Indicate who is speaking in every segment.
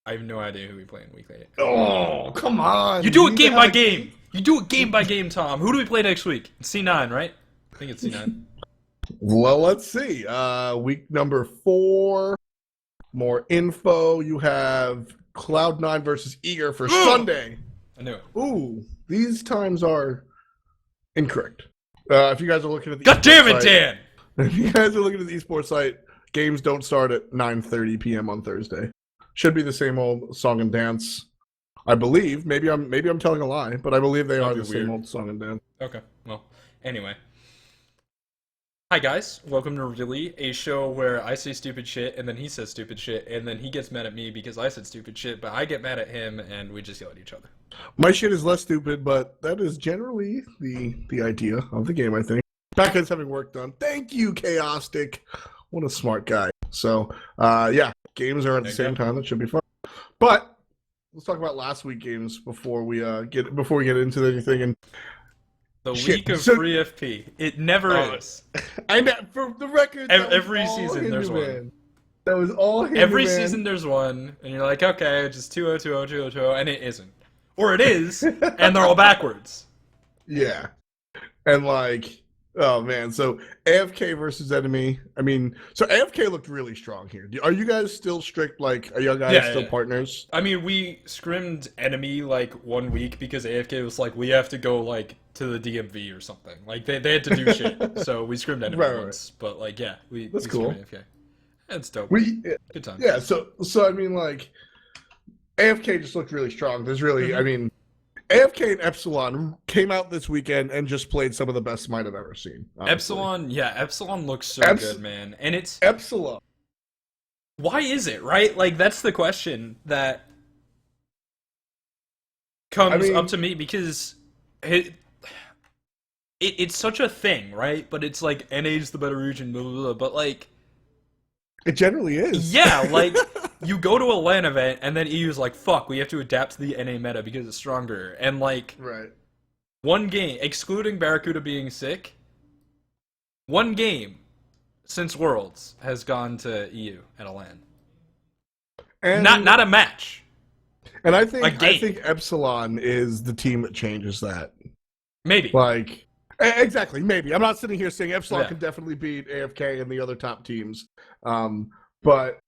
Speaker 1: I have no idea who we play in week 8.
Speaker 2: Oh, come on.
Speaker 1: You do it game by game. You do it game by game, Tom. Who do we play next week? It's C9, right? I think it's C9.
Speaker 2: Well, let's see. Week number 4. More info. You have Cloud9 versus Eager for Sunday.
Speaker 1: I knew it.
Speaker 2: Ooh, these times are incorrect. If you guys are looking at the
Speaker 1: God damn it, Dan!
Speaker 2: If you guys are looking at the esports site, games don't start at 9:30 p.m. on Thursday. Should be the same old song and dance, I believe. Maybe I'm telling a lie, but I believe they are the same old song and dance.
Speaker 1: Okay. Well, anyway. Hi guys, welcome to Really, a show where I say stupid shit and then he says stupid shit and then he gets mad at me because I said stupid shit, but I get mad at him and we just yell at each other.
Speaker 2: My shit is less stupid, but that is generally the idea of the game, I think. Becca's having work done. Thank you, Chaostic. What a smart guy. So, yeah, games are at the same time. That should be fun. But let's talk about last week games before we get into anything. And
Speaker 1: the week of free FP. It never is.
Speaker 2: I know. For the record,
Speaker 1: every season there's one.
Speaker 2: That was all Hinderman.
Speaker 1: Every season there's one, and you're like, okay, just 2-0, 2-0, 2-0, and it isn't. Or it is, and they're all backwards.
Speaker 2: Yeah. And like, oh man, so AFK versus enemy. I mean, so AFK looked really strong here. Are you guys still strict? Like, are you guys still partners?
Speaker 1: I mean, we scrimmed enemy like 1 week because AFK was like, we have to go like to the DMV or something. Like they had to do shit, so we scrimmed enemy once. But like, yeah,
Speaker 2: that's cool.
Speaker 1: AFK. It's dope. Good time.
Speaker 2: Yeah. So I mean, like, AFK just looked really strong. There's really, I mean, AFK and Epsilon came out this weekend and just played some of the best Smite I've ever seen. Honestly.
Speaker 1: Epsilon looks so good, man. And it's
Speaker 2: Epsilon.
Speaker 1: Why is it, right? Like, that's the question that comes up to me because it's such a thing, right? But it's like NA's the better region, blah, blah, blah, but like
Speaker 2: it generally is.
Speaker 1: Yeah, like you go to a LAN event and then EU's like, fuck, we have to adapt to the NA meta because it's stronger. And like, one game, excluding Barracuda being sick, one game since Worlds has gone to EU at a LAN. And not a match.
Speaker 2: And I think Epsilon is the team that changes that.
Speaker 1: Maybe.
Speaker 2: Like, exactly, maybe. I'm not sitting here saying Epsilon can definitely beat AFK and the other top teams. But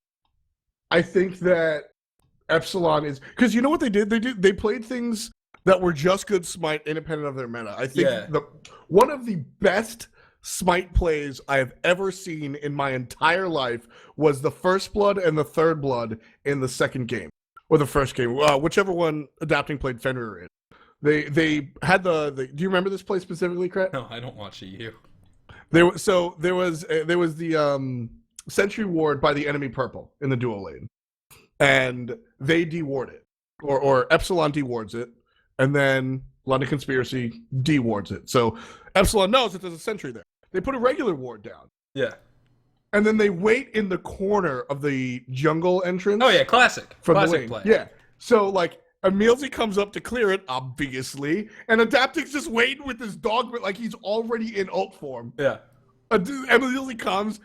Speaker 2: I think that Epsilon is... Because you know what they did? They played things that were just good Smite independent of their meta. I think one of the best Smite plays I have ever seen in my entire life was the first blood and the third blood in the second game. Or the first game. Whichever one Adapting played Fenrir in. They had the do you remember this play specifically, Krett?
Speaker 1: No, I don't watch EU.
Speaker 2: There was the Sentry Ward by the enemy purple in the duo lane, and they deward it, or Epsilon dewards it, and then London Conspiracy dewards it. So Epsilon knows that there's a sentry there. They put a regular ward down.
Speaker 1: Yeah.
Speaker 2: And then they wait in the corner of the jungle entrance.
Speaker 1: Oh yeah, classic play.
Speaker 2: Yeah. So like. Emilzy comes up to clear it, obviously, and Adapting's just waiting with his dog, like he's already in ult form.
Speaker 1: Yeah.
Speaker 2: Emilzy comes,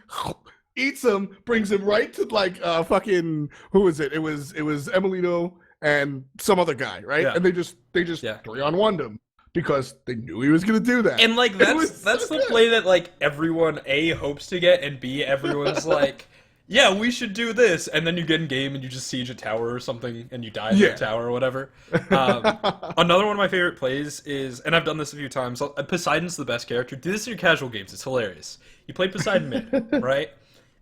Speaker 2: eats him, brings him right to like fucking who was it? It was Emilino and some other guy, right? Yeah. And they just 3-on-1'd him because they knew he was gonna do that.
Speaker 1: And like that's the play that like everyone A hopes to get and B everyone's like, yeah, we should do this, and then you get in game and you just siege a tower or something, and you die in the tower or whatever. Another one of my favorite plays is, and I've done this a few times, Poseidon's the best character. Do this in your casual games, it's hilarious. You play Poseidon mid, right?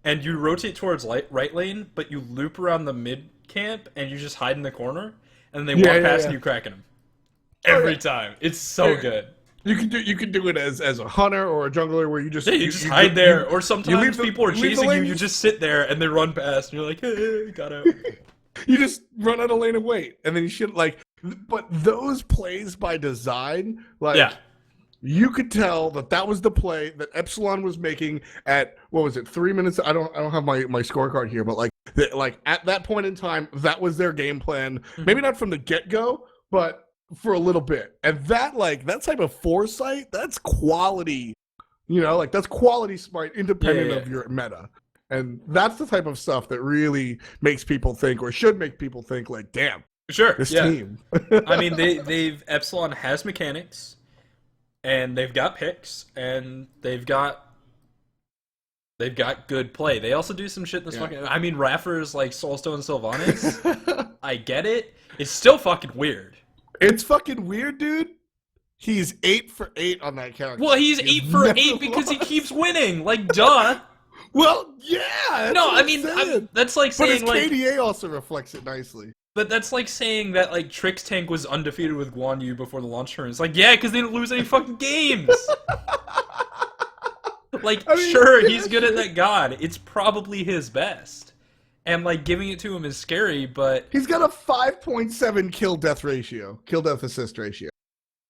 Speaker 1: And you rotate towards right lane, but you loop around the mid camp, and you just hide in the corner, and then they walk past and you cracking them. Every time. It's so good.
Speaker 2: You can do it as a hunter or a jungler where you just
Speaker 1: you hide there, or sometimes people are chasing you. You just sit there and they run past, and you're like, hey, got out.
Speaker 2: You just run out of lane and wait, and then you should like. But those plays by design, like you could tell that was the play that Epsilon was making at what was it, 3 minutes? I don't have my scorecard here, but like at that point in time, that was their game plan. Maybe not from the get go, but for a little bit. And that type of foresight, that's quality, that's quality Smite independent of your meta. And that's the type of stuff that really makes people think, or should make people think, like, damn,
Speaker 1: Sure,
Speaker 2: this
Speaker 1: yeah.
Speaker 2: team.
Speaker 1: I mean, they've Epsilon has mechanics, and they've got picks, and they've got good play. They also do some shit in this fucking. I mean, Raffer's like Soulstone Sylvanas. I get it. It's still fucking weird.
Speaker 2: It's fucking weird, dude. He's 8 for 8 on that character.
Speaker 1: Well, he's 8 for 8 because he keeps winning. Like, duh.
Speaker 2: Well, yeah.
Speaker 1: No, I mean, that's like saying
Speaker 2: but his
Speaker 1: like.
Speaker 2: KDA also reflects it nicely.
Speaker 1: But that's like saying that like Trix Tank was undefeated with Guan Yu before the launch turn. It's like, yeah, because they didn't lose any fucking games. Like, I mean, sure, he's good at that god. It's probably his best. And like giving it to him is scary, but
Speaker 2: he's got a 5.7 kill death assist ratio.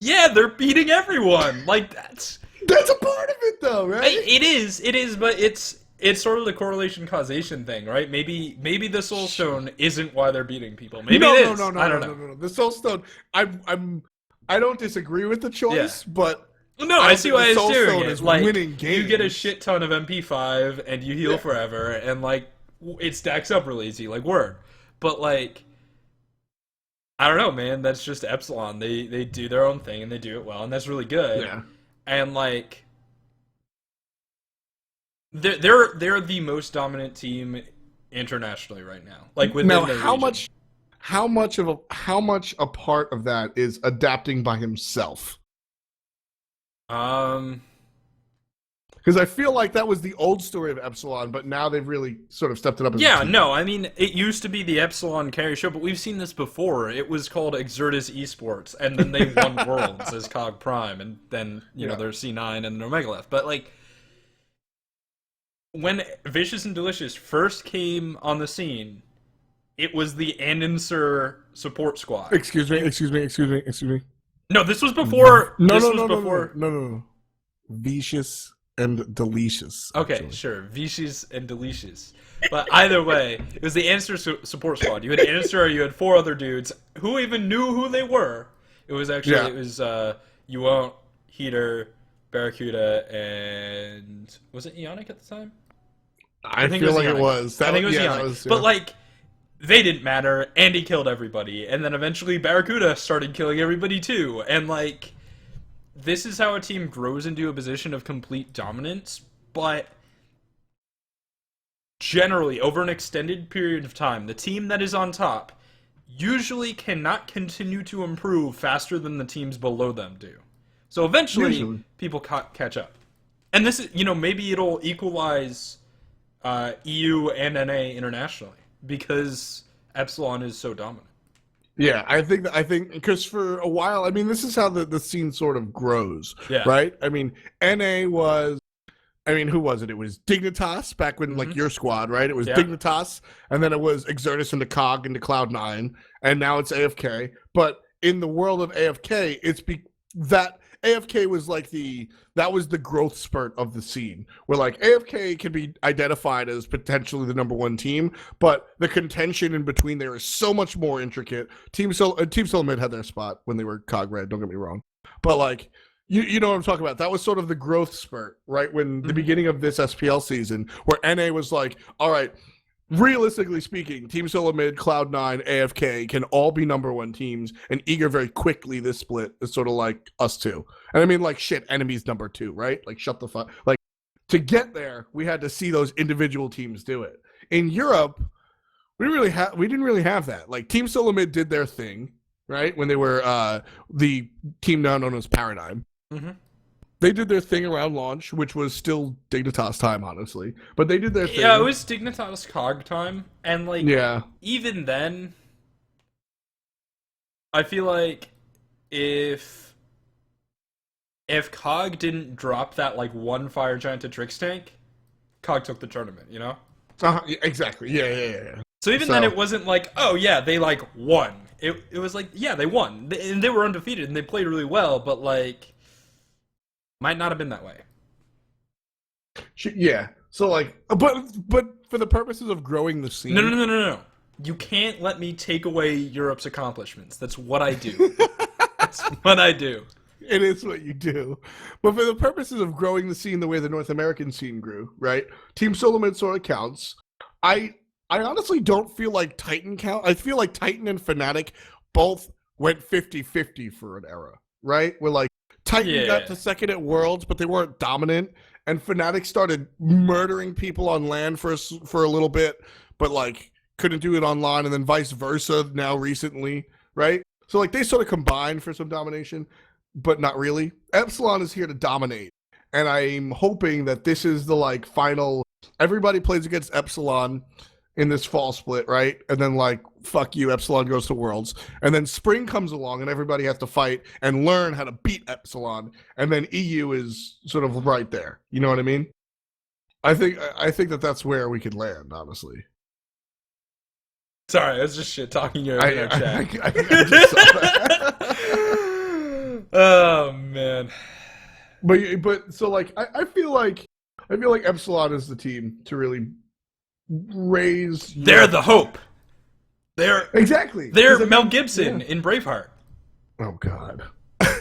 Speaker 1: Yeah, they're beating everyone. Like that's
Speaker 2: a part of it though, right?
Speaker 1: It is, but it's sort of the correlation causation thing, right? Maybe the Soul Stone isn't why they're beating people. Maybe it is.
Speaker 2: No. I don't know. The Soul Stone, I don't disagree with the choice, but
Speaker 1: no, I see why it's doing it.
Speaker 2: Is
Speaker 1: like,
Speaker 2: winning games.
Speaker 1: You get a shit ton of MP5 and you heal forever, and like it stacks up real easy, like word. But like, I don't know, man. That's just Epsilon. They do their own thing and they do it well, and that's really good.
Speaker 2: Yeah. And
Speaker 1: like, they're the most dominant team internationally right now. Like within
Speaker 2: now,
Speaker 1: the
Speaker 2: how much a part of that is adapting by himself? Because I feel like that was the old story of Epsilon, but now they've really sort of stepped it up.
Speaker 1: Yeah, no, I mean, it used to be the Epsilon carry show, but we've seen this before. It was called Exertus Esports, and then they won Worlds as Cog Prime, and then, you know, there's C9 and Omega left. But, like, when Vicious and Delicious first came on the scene, it was the Andenser support squad.
Speaker 2: Excuse me.
Speaker 1: No, this was before...
Speaker 2: No. Vicious and Delicious.
Speaker 1: Okay,
Speaker 2: actually.
Speaker 1: Sure. Vicious and Delicious. But either way, it was the Answer support squad. You had Answer, you had 4 other dudes who even knew who they were. It was actually, it was You Won't, Heater, Barracuda, and... Was it Ionic at the time?
Speaker 2: I feel like it was.
Speaker 1: I think it was Ionic. But, like, they didn't matter. Andy killed everybody. And then eventually Barracuda started killing everybody too. And, like... This is how a team grows into a position of complete dominance, but generally, over an extended period of time, the team that is on top usually cannot continue to improve faster than the teams below them do. So eventually, people catch up. And this is, you know, maybe it'll equalize EU and NA internationally, because Epsilon is so dominant.
Speaker 2: Yeah, I think because for a while, I mean, this is how the scene sort of grows, right? I mean, NA was, who was it? It was Dignitas back when, like, your squad, right? It was Dignitas, and then it was Exertus into Cog into Cloud9, and now it's AFK. But in the world of AFK, that AFK was like that was the growth spurt of the scene, where like AFK can be identified as potentially the number 1 team, but the contention in between there is so much more intricate. Team Solomid had their spot when they were Cog Red, don't get me wrong, but like you know what I'm talking about. That was sort of the growth spurt, right? When the beginning of this SPL season, where NA was like, all right, realistically speaking, Team Solomid, Cloud9, AFK can all be number 1 teams, and Eager very quickly, this split is sort of like us two. And I mean, like, shit, Enemy's number 2, right? Like, shut the fuck. Like, to get there, we had to see those individual teams do it. In Europe, we didn't really have that. Like, Team Solomid did their thing, right? When they were the team now known as Paradigm. Mm-hmm. They did their thing around launch, which was still Dignitas time, honestly. But they did their thing.
Speaker 1: Yeah, it was Dignitas Cog time. And, like, even then, I feel like if Cog didn't drop that, like, 1 Fire Giant to Trix Tank, Cog took the tournament, you know?
Speaker 2: Exactly. Yeah.
Speaker 1: So even then, it wasn't like, oh, yeah, they, like, won. It was like, yeah, they won. And they were undefeated, and they played really well, but, like... Might not have been that way.
Speaker 2: Yeah. So, like, but for the purposes of growing the scene...
Speaker 1: No. You can't let me take away Europe's accomplishments. That's what I do. That's what I do.
Speaker 2: It is what you do. But for the purposes of growing the scene the way the North American scene grew, right? Team Solomon sort of counts. I honestly don't feel like Titan count. I feel like Titan and Fnatic both went 50-50 for an era, right? Where like Titan got to second at Worlds, but they weren't dominant. And Fnatic started murdering people on LAN for a little bit, but like couldn't do it online, and then vice versa now recently, right? So like they sort of combined for some domination, but not really. Epsilon is here to dominate, and I'm hoping that this is the like final. Everybody plays against Epsilon in this fall split, right? And then like fuck you, Epsilon goes to Worlds, and then Spring comes along, and everybody has to fight and learn how to beat Epsilon, and then EU is sort of right there. You know what I mean? I think that that's where we could land, honestly.
Speaker 1: Sorry, I was just shit talking your chat.
Speaker 2: I just saw that.
Speaker 1: Oh man.
Speaker 2: But so like I feel like Epsilon is the team to really raise.
Speaker 1: They're the hope. They're
Speaker 2: exactly.
Speaker 1: They're Mel Gibson in Braveheart.
Speaker 2: Oh God,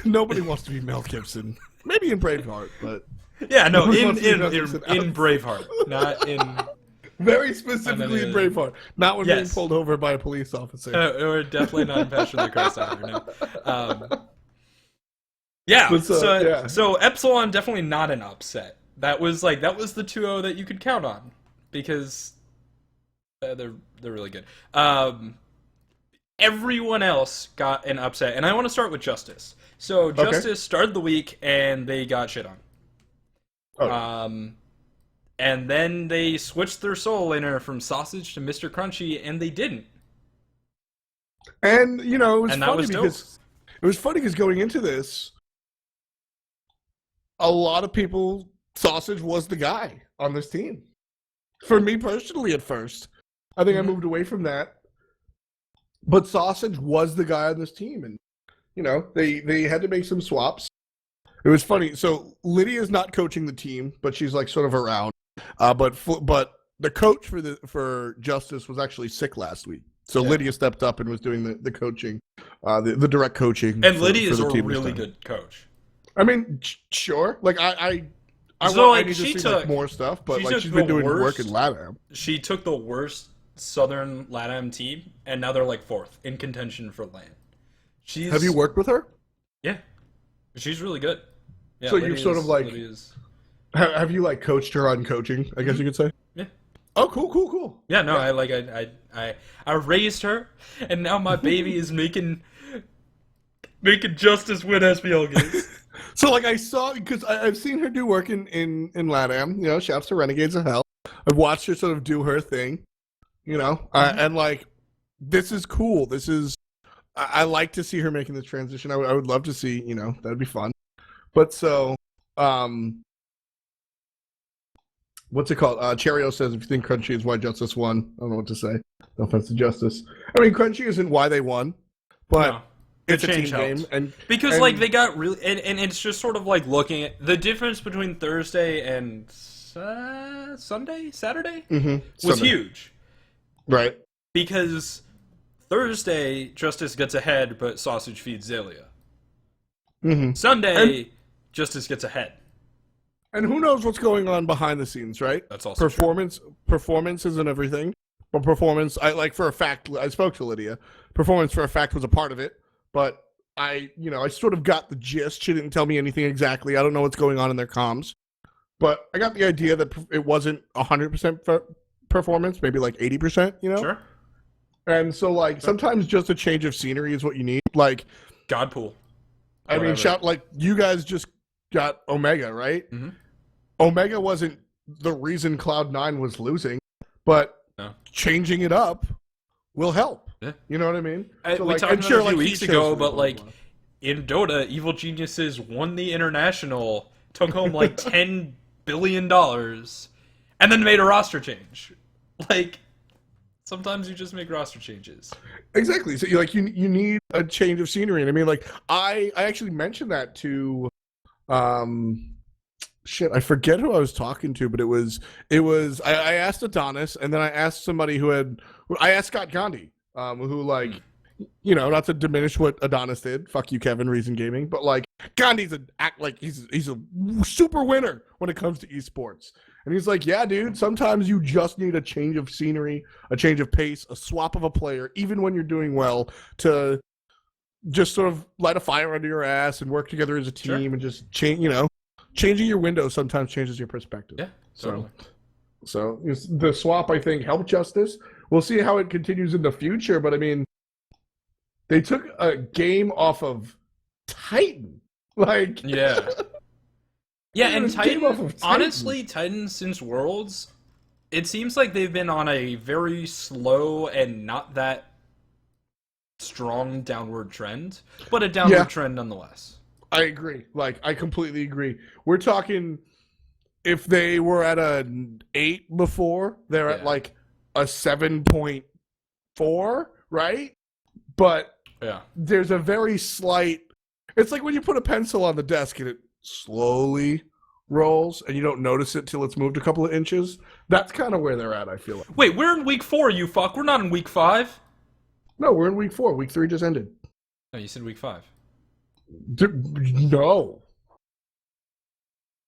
Speaker 2: nobody wants to be Mel Gibson. Maybe in Braveheart, but
Speaker 1: yeah, no, in Braveheart, not in.
Speaker 2: Very specifically in Braveheart, not when being pulled over by a police officer.
Speaker 1: Or definitely not in Passion of the Christ either. No. So Epsilon definitely not an upset. That was the 2-0 that you could count on because they're really good. Everyone else got an upset, and I want to start with Justice. So Justice started the week and they got shit on.
Speaker 2: Okay.
Speaker 1: And then they switched their Soul Eater from Sausage to Mr. Crunchy, and they didn't.
Speaker 2: And you know, it was funny because going into this, a lot of people, Sausage was the guy on this team. For me personally, at first, I think I moved away from that. But Sausage was the guy on this team, and you know, they had to make some swaps. It was funny. So Lydia's not coaching the team, but she's like sort of around. But the coach for Justice was actually sick last week, so Lydia stepped up and was doing the coaching, the direct coaching.
Speaker 1: And Lydia's a really good coach.
Speaker 2: I mean, sure. Like I need to see like more stuff, but like she's been doing work in LATAM.
Speaker 1: She took the worst Southern LATAM team, and now they're like 4th in contention for LAN.
Speaker 2: Have you worked with her?
Speaker 1: Yeah, she's really good. Yeah,
Speaker 2: so you're sort of like. Have you like coached her on coaching? I guess you could say.
Speaker 1: Yeah.
Speaker 2: Oh, cool.
Speaker 1: Yeah, no, yeah. I raised her, and now my baby is making Justice win SPL games.
Speaker 2: So like I saw, because I've seen her do work in LATAM. You know, shouts to Renegades of Hell. I've watched her sort of do her thing. You know, and like this is cool. This is I like to see her making the transition. I would love to see. You know, that'd be fun. But so. What's it called? Cheerio says, if you think Crunchy is why Justice won, I don't know what to say. No offense to Justice. I mean, Crunchy isn't why they won, but it's a team game. And
Speaker 1: like they got really, and it's just sort of like looking at the difference between Thursday and Saturday was huge.
Speaker 2: Right.
Speaker 1: Because Thursday, Justice gets ahead, but Sausage feeds Zelia. Sunday, Justice gets ahead.
Speaker 2: And who knows what's going on behind the scenes, right?
Speaker 1: That's also
Speaker 2: Performance isn't everything. But performance, I like for a fact, I spoke to Lydia. Performance for a fact was a part of it. But I sort of got the gist. She didn't tell me anything exactly. I don't know what's going on in their comms. But I got the idea that it wasn't 100% performance, maybe like 80%, you know?
Speaker 1: Sure.
Speaker 2: And so, like, sometimes just a change of scenery is what you need. Like,
Speaker 1: Godpool.
Speaker 2: I mean, like, you guys just got Omega, right?
Speaker 1: Mm-hmm.
Speaker 2: Omega wasn't the reason Cloud9 was losing, but changing it up will help.
Speaker 1: Yeah.
Speaker 2: You know what I mean?
Speaker 1: So we talked about it a few weeks ago, but like in Dota, Evil Geniuses won the International, took home like $10 billion, and then made a roster change. Like, sometimes you just make roster changes.
Speaker 2: Exactly. So you need a change of scenery. And I mean, like, I actually mentioned that to I forget who I was talking to, but it was I asked Adonis, and then I asked somebody I asked Scott Gandhi, who like you know, not to diminish what Adonis did. Fuck you, Kevin, Reason Gaming. But like, Gandhi's he's a super winner when it comes to esports. And he's like, yeah, dude, sometimes you just need a change of scenery, a change of pace, a swap of a player, even when you're doing well, to just sort of light a fire under your ass and work together as a team and just change, you know, changing your window sometimes changes your perspective.
Speaker 1: Yeah, totally.
Speaker 2: So the swap, I think, helped Justice. We'll see how it continues in the future, but I mean, they took a game off of Titan. Like,
Speaker 1: yeah. Yeah, and Titan, honestly, Titan since Worlds, it seems like they've been on a very slow and not that strong downward trend, but a downward trend nonetheless.
Speaker 2: I agree. Like, I completely agree. We're talking, if they were at an 8 before, they're at like a 7.4, right? But there's a very slight, it's like when you put a pencil on the desk and it slowly rolls and you don't notice it till it's moved a couple of inches. That's kind of where they're at, I feel like.
Speaker 1: Wait, we're in week 4, you fuck. We're not in week 5.
Speaker 2: No, we're in week 4. Week 3 just ended.
Speaker 1: No, you said week 5.
Speaker 2: No.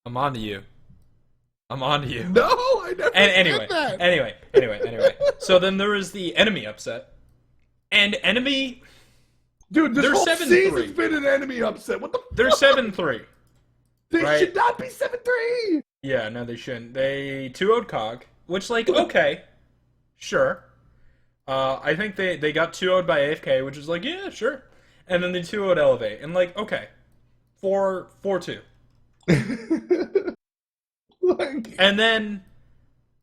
Speaker 1: I'm on to you. I'm on to you.
Speaker 2: No, I never said that.
Speaker 1: Anyway. So then there is the enemy upset. And enemy...
Speaker 2: Dude, this whole season's been an enemy upset. What the fuck?
Speaker 1: They're 7-3.
Speaker 2: They should not be 7-3.
Speaker 1: Yeah, no, they shouldn't. They 2-0'd COG, which, like, okay. Sure. I think they got 2-0'd by AFK, which is like, yeah, sure. And then they 2-0'd Elevate. And, like, okay. 4-2. And then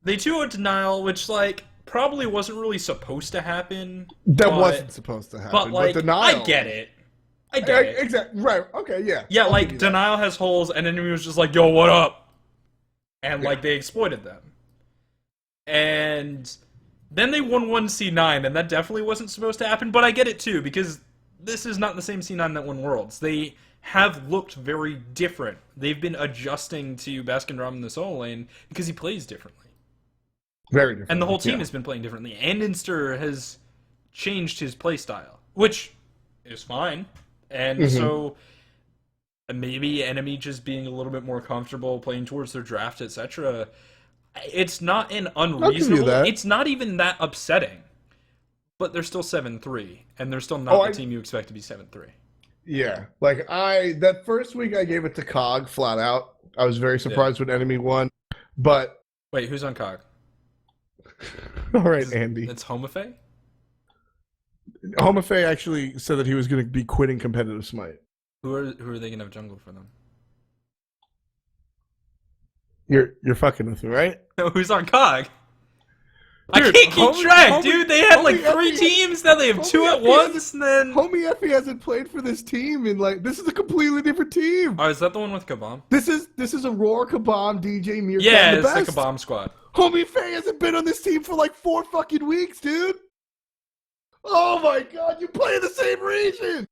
Speaker 1: they 2-0'd Denial, which, like, probably wasn't really supposed to happen.
Speaker 2: That wasn't supposed to happen.
Speaker 1: But, like,
Speaker 2: Denial,
Speaker 1: I get it. I get it.
Speaker 2: Exactly. Right. Okay, yeah.
Speaker 1: Yeah, like, Denial has holes, and Enemy was just like, yo, what up? And, like, they exploited them. And then they won 1 C9, and that definitely wasn't supposed to happen, but I get it, too, because this is not the same C9 that won Worlds. They have looked very different. They've been adjusting to Baskin-Rom in the solo lane because he plays differently.
Speaker 2: Very different.
Speaker 1: And the whole team has been playing differently. And Inster has changed his play style, which is fine. And so maybe Enemy just being a little bit more comfortable playing towards their draft, etc. It's not an unreasonable. It's not even that upsetting. But they're still 7-3, and they're still not the team you expect to be 7-3.
Speaker 2: Yeah, like that first week I gave it to COG flat out. I was very surprised when Enemy won, but
Speaker 1: wait, who's on COG?
Speaker 2: All right, Andy.
Speaker 1: It's Homafe?
Speaker 2: Homafe actually said that he was going to be quitting competitive Smite.
Speaker 1: Who are they going to have jungle for them?
Speaker 2: You're fucking with me, right?
Speaker 1: Who's on COG? Dude, I can't keep track, dude. They had like 3 teams, now they have 2 at once, and then...
Speaker 2: Homie Effie hasn't played for this team, and like, this is a completely different team.
Speaker 1: Oh, is that the one with Kabam?
Speaker 2: This is Aurora, Kabam, DJ, Meerkat,
Speaker 1: yeah, it's the Kabam squad.
Speaker 2: Homie Faye hasn't been on this team for like 4 fucking weeks, dude. Oh my god, you play in the same region!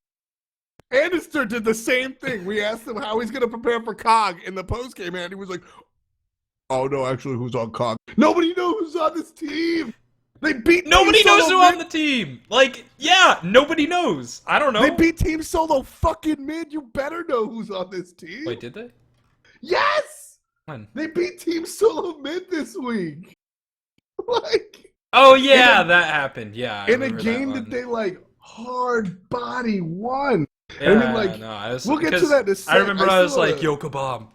Speaker 2: Anister did the same thing. We asked him how he's going to prepare for COG in the postgame, and he was like, oh no, actually, who's on COG? Nobody knows who's on this team! They beat
Speaker 1: Nobody knows who's on the team! Like, yeah, nobody knows. I don't know.
Speaker 2: They beat Team Solo fucking mid. You better know who's on this team.
Speaker 1: Wait, did they?
Speaker 2: Yes!
Speaker 1: When?
Speaker 2: They beat Team Solo mid this week. Like...
Speaker 1: Oh, yeah, that happened. Yeah,
Speaker 2: in a game that they, like, hard body won. Yeah, I mean, like, we'll get to that in a second.
Speaker 1: I remember I was like, yo, Kabam,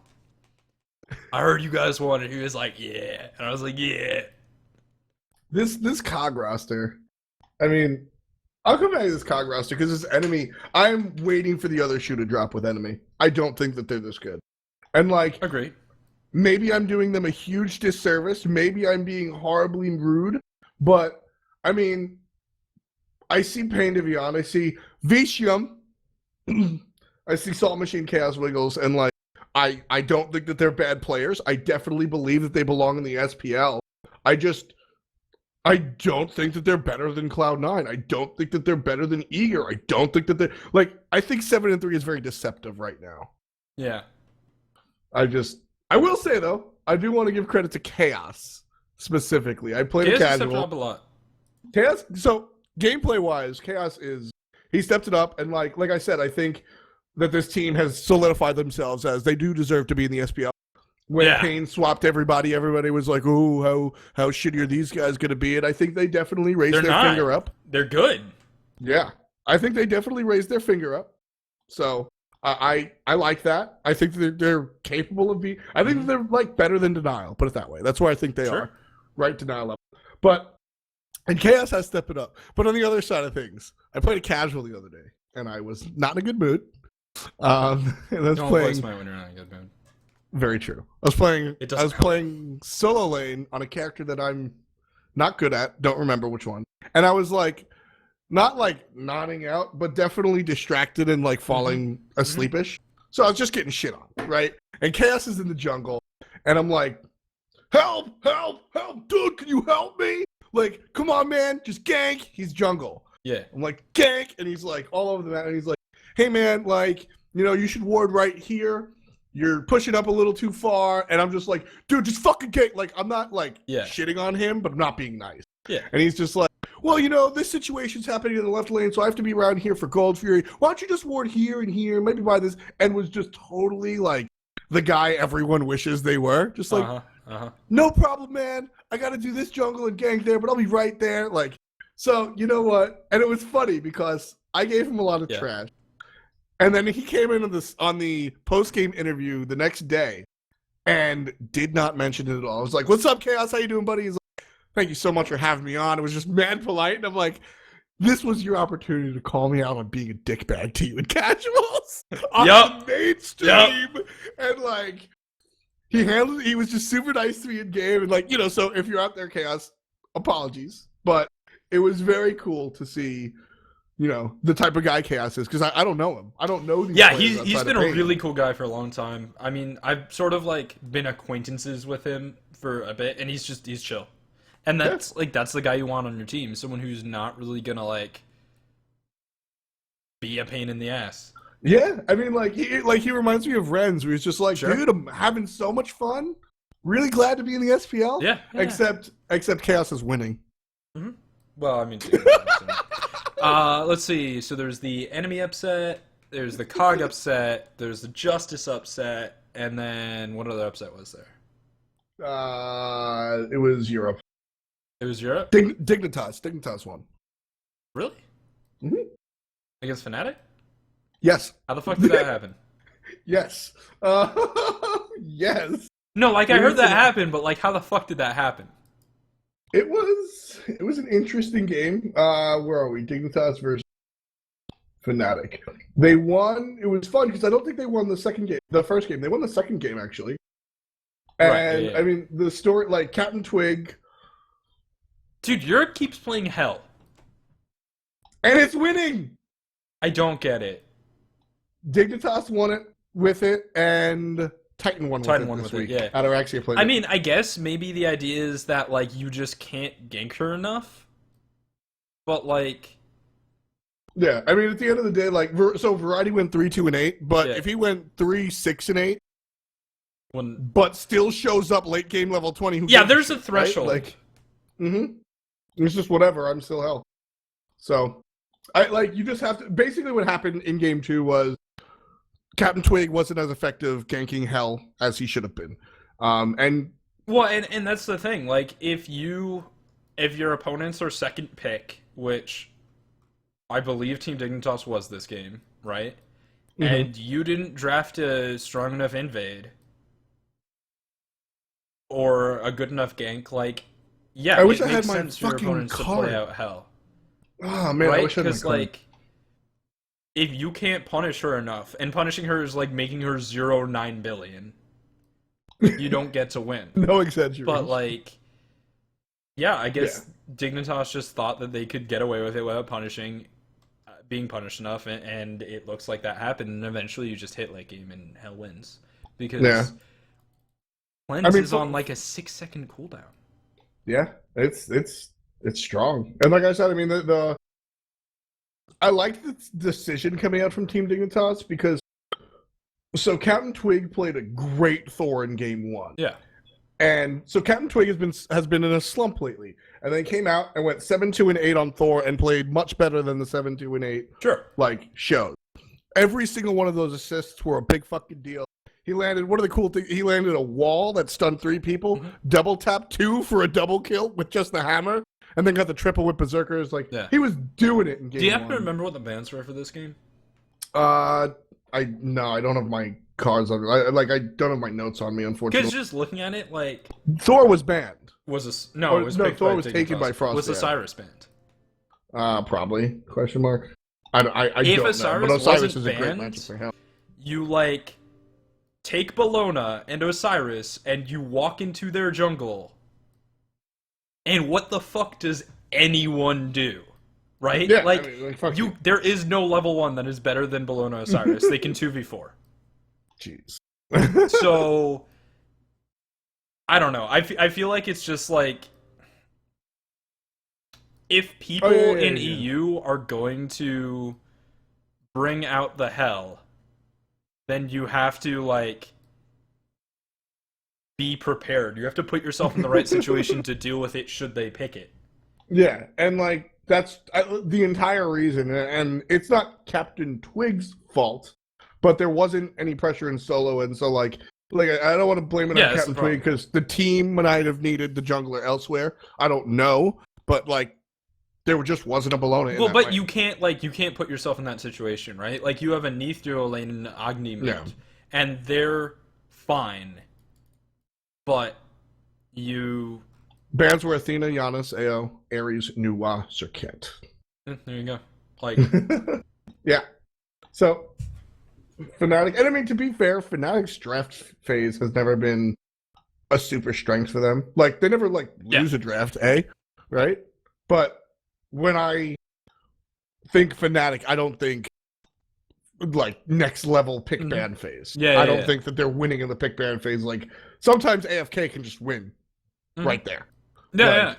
Speaker 1: I heard you guys won, and he was like, yeah. And I was like, yeah.
Speaker 2: This COG roster, I mean, I'll come back to this COG roster because this Enemy, I'm waiting for the other shoe to drop with Enemy. I don't think that they're this good. And, like,
Speaker 1: agree.
Speaker 2: Maybe I'm doing them a huge disservice. Maybe I'm being horribly rude. But, I mean, I see Pain de Vion. I see Vicium. I see Salt Machine Chaos Wiggles. And, like, I don't think that they're bad players. I definitely believe that they belong in the SPL. I don't think that they're better than Cloud9. I don't think that they're better than Eager. I don't think that they're... Like, I think 7-3 is very deceptive right now.
Speaker 1: Yeah.
Speaker 2: I will say, though, I do want to give credit to Chaos. Specifically, I played a casual.
Speaker 1: Up a lot.
Speaker 2: Chaos. So gameplay wise, Chaos is He stepped it up, and like I said, I think that this team has solidified themselves as they do deserve to be in the SPL. When Payne swapped everybody was like, "Oh, how shitty are these guys going to be?" And I think they definitely raised their finger up.
Speaker 1: They're good.
Speaker 2: Yeah, I think they definitely raised their finger up. So I like that. I think they're capable of being. I think they're like better than Denial. Put it that way. That's where I think they are. Right, Denial level. But and Chaos has stepped it up. But on the other side of things, I played a casual the other day, and I was not in a good mood. And I was
Speaker 1: Don't
Speaker 2: playing.
Speaker 1: voice my when you're not in a good mood.
Speaker 2: Very true. I was playing solo lane on a character that I'm not good at. Don't remember which one. And I was like, not like nodding out, but definitely distracted and like falling asleepish. So I was just getting shit on, right? And Chaos is in the jungle, and I'm like, help, dude, can you help me? Like, come on, man, just gank. He's jungle.
Speaker 1: Yeah.
Speaker 2: I'm like, gank, and he's like all over the map, and he's like, hey man, like, you should ward right here. You're pushing up a little too far, and I'm just like, dude, just fucking gank. Like, I'm not like shitting on him, but I'm not being nice.
Speaker 1: Yeah.
Speaker 2: And he's just like, well, this situation's happening in the left lane, so I have to be around here for Gold Fury. Why don't you just ward here and here, maybe buy this? And was just totally like the guy everyone wishes they were. Just like, no problem, man. I got to do this jungle and gank there, but I'll be right there. Like, so you know what? And it was funny because I gave him a lot of trash. And then he came in on the post-game interview the next day and did not mention it at all. I was like, what's up, Chaos? How you doing, buddy? He's like, thank you so much for having me on. It was just mad polite. And I'm like, this was your opportunity to call me out on being a dickbag to you in casuals on the mainstream. And like, he was just super nice to me in game. And like, so if you're out there, Chaos, apologies. But it was very cool to see the type of guy Chaos is, because I don't know him. I don't know these players.
Speaker 1: He's been a really cool guy for a long time. I mean, I've sort of like been acquaintances with him for a bit, and he's chill. And that's that's the guy you want on your team, someone who's not really gonna like be a pain in the ass.
Speaker 2: Yeah, I mean, he reminds me of Renz, where he's just like, dude, I'm having so much fun. Really glad to be in the SPL.
Speaker 1: Yeah.
Speaker 2: Except Chaos is winning.
Speaker 1: Mm-hmm. Well, I mean. Let's see. So there's the enemy upset, there's the COG upset, there's the Justice upset, and then what other upset was there?
Speaker 2: It was Europe.
Speaker 1: It was Europe?
Speaker 2: Dignitas won.
Speaker 1: Really?
Speaker 2: Mm-hmm.
Speaker 1: Against Fnatic?
Speaker 2: Yes.
Speaker 1: How the fuck did that happen?
Speaker 2: Yes. Yes.
Speaker 1: No, like I heard that happen, but like how the fuck did that happen?
Speaker 2: It was an interesting game. Where are we? Dignitas versus Fnatic. They won. It was fun because I don't think they won the first game. They won the second game, actually. And, I mean, the story, like, Captain Twig.
Speaker 1: Dude, Europe keeps playing hell.
Speaker 2: And it's winning!
Speaker 1: I don't get it.
Speaker 2: Dignitas won it with it, and Titan won with it this week. Ataraxia played it.
Speaker 1: I mean, I guess maybe the idea is that, like, you just can't gank her enough. But, like...
Speaker 2: Yeah, I mean, at the end of the day, like, so Variety went 3-2-8, but if he went 3-6-8, but still shows up late game level 20,
Speaker 1: there's a threshold.
Speaker 2: Right? Like, it's just whatever, I'm still hell. So, you just have to... Basically what happened in game 2 was Captain Twig wasn't as effective ganking hell as he should have been. And
Speaker 1: that's the thing. Like, if your opponents are second pick, which I believe Team Dignitas was this game, right? Mm-hmm. And you didn't draft a strong enough invade or a good enough gank, like, yeah,
Speaker 2: I wish
Speaker 1: it
Speaker 2: I
Speaker 1: makes
Speaker 2: had my
Speaker 1: sense for your
Speaker 2: fucking
Speaker 1: opponents
Speaker 2: card.
Speaker 1: to play out hell.
Speaker 2: Oh man,
Speaker 1: right?
Speaker 2: I wish I had my
Speaker 1: Because
Speaker 2: card.
Speaker 1: like, if you can't punish her enough, and punishing her is like making her 0.9 billion, you don't get to win.
Speaker 2: No exaggeration.
Speaker 1: But like, yeah, I guess Dignitas just thought that they could get away with it without being punished enough, and it looks like that happened. And eventually, you just hit late game and hell wins because Cleanse is on like a 6-second cooldown.
Speaker 2: Yeah, it's strong, and like I said, I mean I liked the decision coming out from Team Dignitas because Captain Twig played a great Thor in game 1.
Speaker 1: Yeah.
Speaker 2: And so Captain Twig has been in a slump lately, and then came out and went 7-2-8 on Thor and played much better than the 7-2-8 like shows. Every single one of those assists were a big fucking deal. He landed one of the cool things. He landed a wall that stunned 3 people, double tapped 2 for a double kill with just the hammer, and then got the triple with berserkers. Like he was doing it in game.
Speaker 1: Do you happen to
Speaker 2: one.
Speaker 1: remember what the bans were for this game?
Speaker 2: I don't have my cards on. I don't have my notes on me, unfortunately.
Speaker 1: Because just looking at it, like
Speaker 2: Thor was banned.
Speaker 1: Thor
Speaker 2: was taken by Frost.
Speaker 1: Was Osiris banned?
Speaker 2: Probably. Question mark. I
Speaker 1: if
Speaker 2: don't
Speaker 1: Osiris
Speaker 2: know. But Osiris
Speaker 1: wasn't
Speaker 2: is a great
Speaker 1: banned,
Speaker 2: matchup for him.
Speaker 1: You like take Bellona and Osiris and you walk into their jungle, and what the fuck does anyone do? Right?
Speaker 2: Yeah,
Speaker 1: like,
Speaker 2: I mean, fuck you.
Speaker 1: There is no level 1 that is better than Bellona Osiris. They can 2v4.
Speaker 2: Jeez.
Speaker 1: So I don't know. I feel like it's just like if people in EU are going to bring out the hell, then you have to like be prepared. You have to put yourself in the right situation to deal with it should they pick it.
Speaker 2: Yeah, and like that's the entire reason, and it's not Captain Twig's fault, but there wasn't any pressure in solo, and so like I don't want to blame it on Captain Twig because the team might have needed the jungler elsewhere. I don't know, but like there just wasn't a Bellona.
Speaker 1: Well, but you can't put yourself in that situation, right? Like you have a Neath duo lane and an Agni mid, and they're fine, but you.
Speaker 2: Bans were Athena, Giannis, Ao, Ares, Nuwa, Serket.
Speaker 1: There you go. Like,
Speaker 2: yeah. So, Fnatic, and I mean, to be fair, Fnatic's draft phase has never been a super strength for them. Like, they never, lose a draft, right? But when I think Fnatic, I don't think, next level pick ban phase. I don't think that they're winning in the pick ban phase. Like, sometimes AFK can just win right there.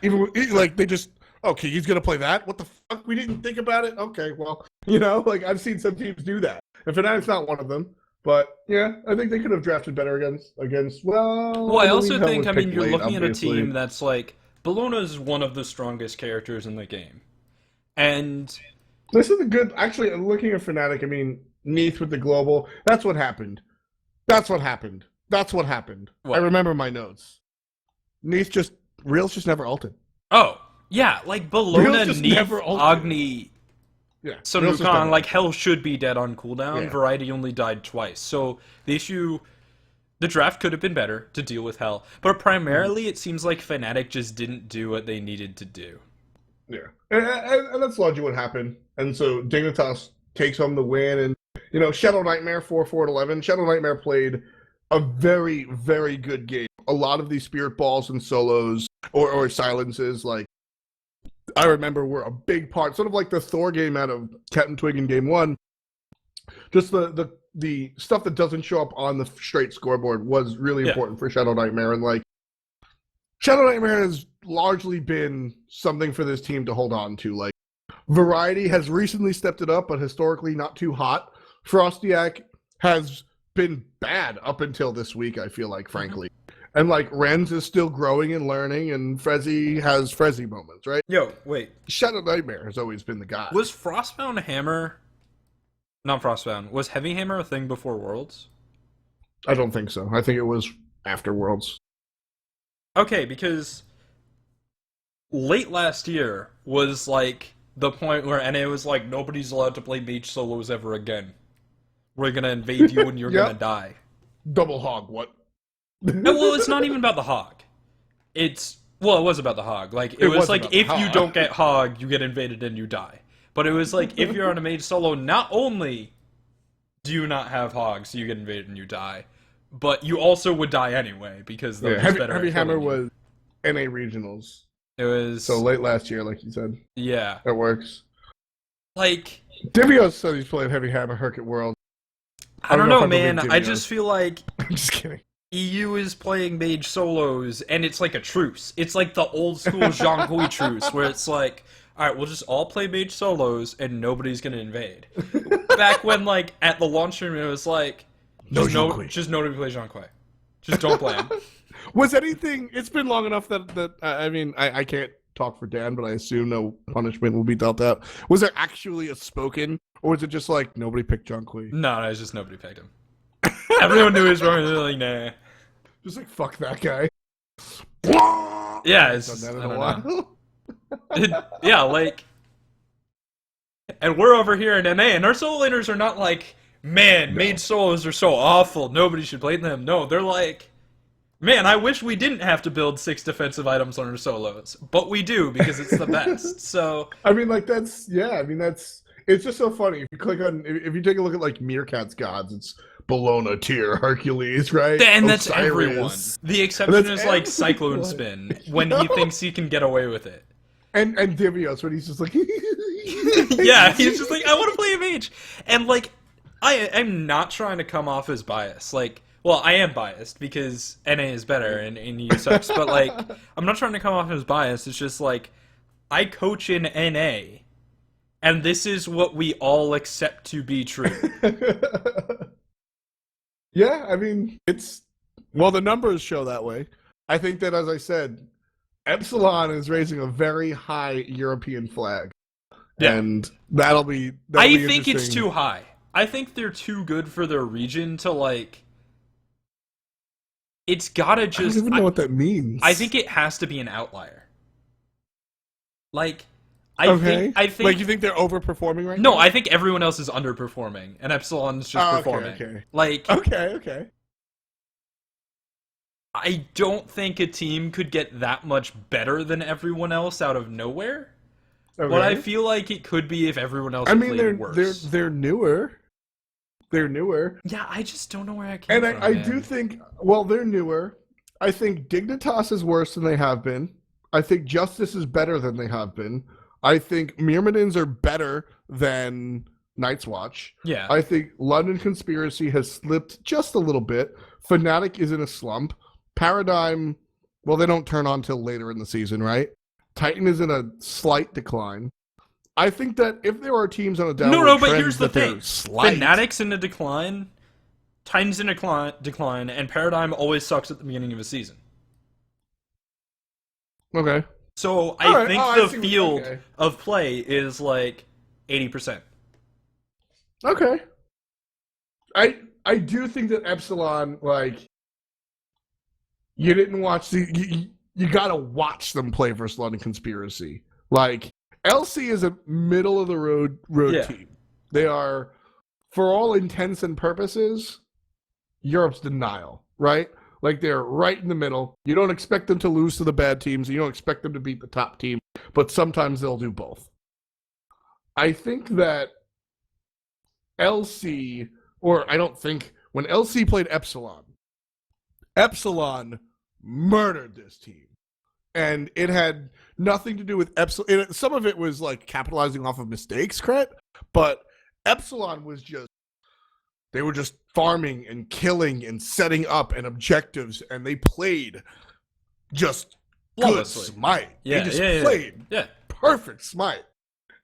Speaker 2: Even they just okay, he's gonna play that. What the fuck? We didn't think about it. Okay, well, I've seen some teams do that. And Fnatic's not one of them. But yeah, I think they could have drafted better against. Well,
Speaker 1: I also think you're looking at a team that's like Bellona is one of the strongest characters in the game, and
Speaker 2: this is a good. Actually, looking at Fnatic, I mean, Neath with the global. That's what happened. What? I remember my notes. Neath Reels just never ulted.
Speaker 1: Oh, yeah, like Bellona, Neath, Agni, so Nukon, like Hell should be dead on cooldown. Yeah. Variety only died twice. So the draft could have been better to deal with Hell. But primarily it seems like Fnatic just didn't do what they needed to do.
Speaker 2: Yeah, and that's largely what happened. And so Dignitas takes home the win, and Shadow Nightmare 4-4-11. Shadow Nightmare played a very, very good game. A lot of these spirit balls and solos or silences, like I remember, were a big part. Sort of like the Thor game out of Captain Twig in game 1. Just the stuff that doesn't show up on the straight scoreboard was really important for Shadow Nightmare, and Shadow Nightmare has largely been something for this team to hold on to. Like Variety has recently stepped it up, but historically not too hot. Frostiak has been bad up until this week, I feel like, frankly. And Renz is still growing and learning, and Frezzy has Frezzy moments, right?
Speaker 1: Yo, wait.
Speaker 2: Shadow Nightmare has always been the guy.
Speaker 1: Was Frostbound Hammer... Not Frostbound. Was Heavy Hammer a thing before Worlds?
Speaker 2: I don't think so. I think it was after Worlds.
Speaker 1: Okay, because late last year was the point where NA was like, nobody's allowed to play mage solos ever again. We're gonna invade you and you're gonna die.
Speaker 2: Double hog, what?
Speaker 1: No, well, it's not even about the hog. It was about the hog. It was like, if you don't get hog, you get invaded and you die. But it was like, if you're on a mage solo, not only do you not have hog, so you get invaded and you die, but you also would die anyway, because they're just better.
Speaker 2: Heavy Hammer was NA Regionals.
Speaker 1: It was...
Speaker 2: So late last year, like you said.
Speaker 1: Yeah.
Speaker 2: That works.
Speaker 1: Divios
Speaker 2: said he's playing Heavy Hammer Herc at World.
Speaker 1: I don't know, man. I just feel like...
Speaker 2: I'm just kidding.
Speaker 1: EU is playing mage solos, and it's like a truce. It's like the old school Zhang Hui truce, where it's like, alright, we'll just all play mage solos, and nobody's gonna invade. Back when, at the launch room, it was like, just nobody play Zhang Hui. Just don't play him.
Speaker 2: Was anything? It's been long enough that I mean, I can't talk for Dan, but I assume no punishment will be dealt out. Was there actually a spoken, or was it just like nobody picked Junqui?
Speaker 1: No, it's just nobody picked him. Everyone knew he was wrong. They're like, nah.
Speaker 2: Just like fuck that guy.
Speaker 1: Yeah, it's just, I don't know. Yeah, like, and we're over here in NA, and our solo laners are not like, man, mage solos are so awful, nobody should play them. No, they're like, man, I wish we didn't have to build 6 defensive items on our solos, but we do because it's the best. So
Speaker 2: I mean, like it's just so funny. If you click on, if you take a look at like Meerkat's gods, it's Bologna, Tyr, Hercules, right?
Speaker 1: And that's
Speaker 2: Osiris.
Speaker 1: everyone. The exception is like Cyclone Spin when he thinks he can get away with it.
Speaker 2: And Divios when he's just like
Speaker 1: yeah, he's just like, I want to play a mage. And like I'm not trying to come off as biased. Like, well, I am biased because NA is better and EU sucks, but like I'm not trying to come off as biased. It's just like I coach in NA and this is what we all accept to be true.
Speaker 2: Yeah, I mean, the numbers show that way. I think that, as I said, Epsilon is raising a very high European flag. Yeah. And that'll be
Speaker 1: I think it's too high. I think they're too good for their region to, like... It's gotta just...
Speaker 2: I don't even know what that means.
Speaker 1: I think it has to be an outlier. Like... I think
Speaker 2: like, you think they're overperforming right now?
Speaker 1: No, I think everyone else is underperforming, and Epsilon's just performing.
Speaker 2: Okay.
Speaker 1: Like,
Speaker 2: okay.
Speaker 1: I don't think a team could get that much better than everyone else out of nowhere. Okay. But I feel like it could be if everyone else played worse.
Speaker 2: They're newer. They're newer.
Speaker 1: Yeah, I just don't know where I came from.
Speaker 2: And I do think, well, they're newer. I think Dignitas is worse than they have been. I think Justice is better than they have been. I think Myrmidons are better than Night's Watch.
Speaker 1: Yeah.
Speaker 2: I think London Conspiracy has slipped just a little bit. Fnatic is in a slump. Paradigm, well, they don't turn on till later in the season, right? Titan is in a slight decline. I think that if there are teams on a downward trend,
Speaker 1: but here's the thing. Fnatic's in a decline, Titan's in a decline, and Paradigm always sucks at the beginning of a season.
Speaker 2: Okay.
Speaker 1: So I think the field of play is like 80%.
Speaker 2: Okay. I do think that Epsilon, like, you didn't watch you gotta watch them play versus London Conspiracy. Like, LC is a middle of the road team. They are, for all intents and purposes, Europe's denial, right? Like, they're right in the middle. You don't expect them to lose to the bad teams. You don't expect them to beat the top team. But sometimes they'll do both. I think that LC, or I don't think, when LC played Epsilon murdered this team. And it had nothing to do with Epsilon. Some of it was, like, capitalizing off of mistakes, Krett. But Epsilon was just, they were just farming and killing and setting up and objectives, and they played just good smite.
Speaker 1: Yeah,
Speaker 2: they just played perfect smite,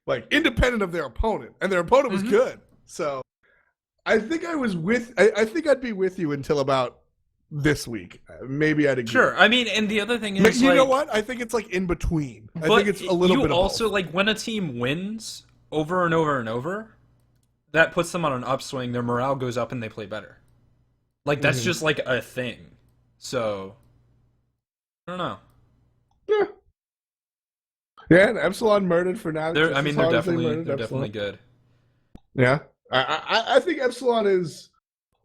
Speaker 2: like, independent of their opponent, and their opponent was good. So I think I think I'd be with you until about this week. Maybe I'd agree.
Speaker 1: Sure. I mean, and the other thing is,
Speaker 2: you know what? I think it's like in between. I think it's a little bit of
Speaker 1: also
Speaker 2: both.
Speaker 1: Like, when a team wins over and over and over, that puts them on an upswing. Their morale goes up and they play better. Like, that's just like a thing. So I don't know.
Speaker 2: Yeah. Yeah, and Epsilon murdered Fnatic.
Speaker 1: They're definitely good.
Speaker 2: Yeah. I think Epsilon is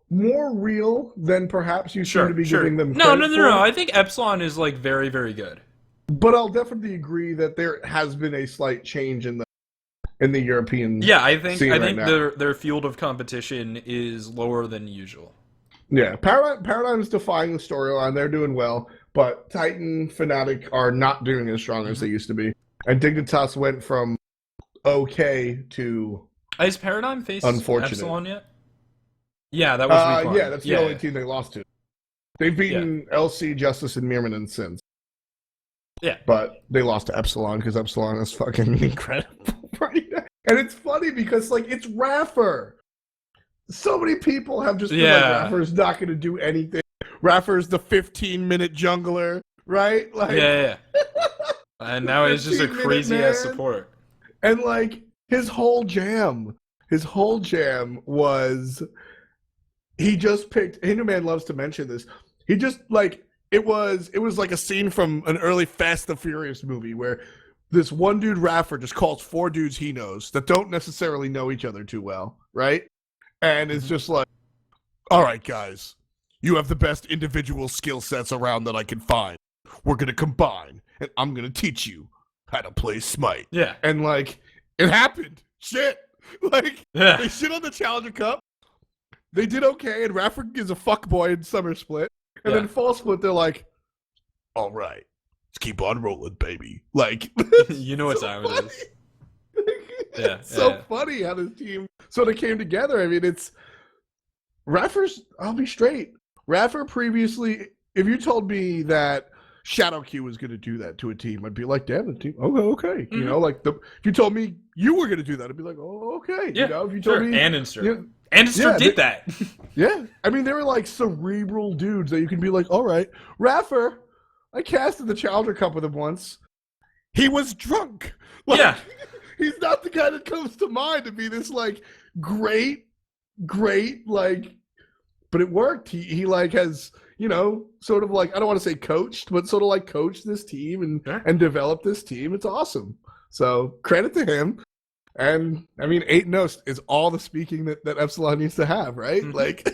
Speaker 2: more real than perhaps you seem to be giving them credit for.
Speaker 1: No. I think Epsilon is, like, very, very good.
Speaker 2: But I'll definitely agree that there has been a slight change in the European
Speaker 1: I think their field of competition is lower than usual.
Speaker 2: Yeah, Paradigm's defying the storyline. They're doing well, but Titan, Fnatic are not doing as strong as they used to be. And Dignitas went from okay to
Speaker 1: Has Paradigm faced
Speaker 2: unfortunate.
Speaker 1: Epsilon yet? Yeah, that was week 1.
Speaker 2: Yeah, that's the only team they lost to. They've beaten LC, Justice, and Myrmidon since.
Speaker 1: Yeah.
Speaker 2: But they lost to Epsilon because Epsilon is fucking incredible right now. And it's funny because, like, it's Raffer. So many people have just been like, Raffer's not going to do anything. Raffer's the 15-minute jungler, right? Like,
Speaker 1: yeah. And now he's just a crazy ass support.
Speaker 2: And like his whole jam was he just picked. Hinduman loves to mention this. He just like it was like a scene from an early Fast and Furious movie where this one dude Raffer just calls 4 dudes he knows that don't necessarily know each other too well, right? And it's just like, all right, guys, you have the best individual skill sets around that I can find. We're gonna combine, and I'm gonna teach you how to play Smite.
Speaker 1: Yeah.
Speaker 2: And like it happened. Shit. Like they shit on the Challenger Cup. They did okay, and Raffer is a fuckboy in Summer Split. And then Fall Split, they're like, all right, let's keep on rolling, baby. Like
Speaker 1: you know what time it is.
Speaker 2: It's so funny how this team sort of came together. I mean, it's Raffer's, I'll be straight. Raffer previously, if you told me that Shadow Q was going to do that to a team, I'd be like, damn, the team, okay. Mm-hmm. You know, like if you told me you were going to do that, I'd be like, oh, okay.
Speaker 1: Yeah,
Speaker 2: you know, if you told me.
Speaker 1: Andenster. Andenster did that.
Speaker 2: Yeah. I mean, they were like cerebral dudes that you can be like, all right, Raffer, I casted the Challenger Cup with him once. He was drunk. Like, he's not the guy that comes to mind to be this like great, like, but it worked. He like has, you know, sort of like, I don't want to say coached, but sort of like coached this team and developed this team. It's awesome. So credit to him. And I mean, 8-0 is all the speaking that Epsilon needs to have, right? Mm-hmm. Like,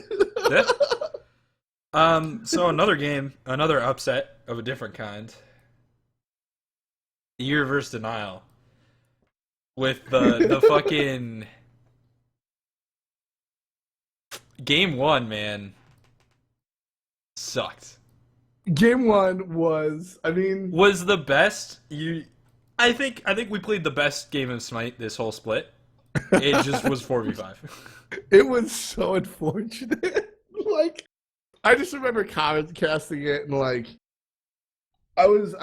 Speaker 1: so another upset of a different kind. Year versus Denial. With the fucking Game 1, man. Sucked.
Speaker 2: Game 1 was
Speaker 1: the best. I think we played the best game of Smite this whole split. It just was 4v5.
Speaker 2: It was so unfortunate. Like, I just remember casting it and like I was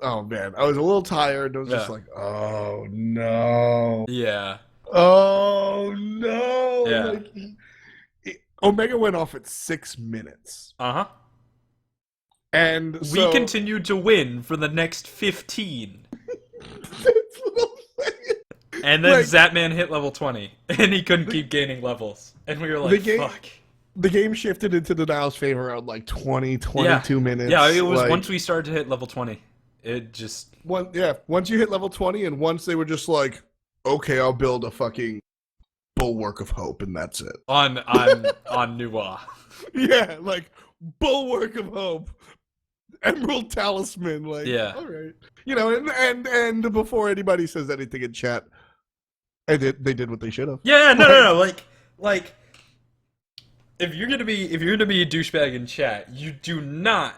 Speaker 2: oh man, I was a little tired. I was just like, oh no.
Speaker 1: Yeah.
Speaker 2: Oh no.
Speaker 1: Yeah.
Speaker 2: Like, Omega went off at 6 minutes.
Speaker 1: Uh-huh.
Speaker 2: And
Speaker 1: we continued to win for the next 15.
Speaker 2: That's what I'm saying.
Speaker 1: And then Zapman hit level 20, and he couldn't keep gaining levels. And we were like, fuck.
Speaker 2: The game shifted into Denial's favor around like 22 minutes.
Speaker 1: Yeah, it was once we started to hit level 20. It just...
Speaker 2: once you hit level 20, and once they were just like, okay, I'll build a fucking Bulwark of Hope, and that's it.
Speaker 1: On Nuwa.
Speaker 2: Yeah, like, Bulwark of Hope. Emerald Talisman, like, all right. You know, and before anybody says anything in chat, they did what they should have.
Speaker 1: Yeah, no. Like, if you're gonna be a douchebag in chat, you do not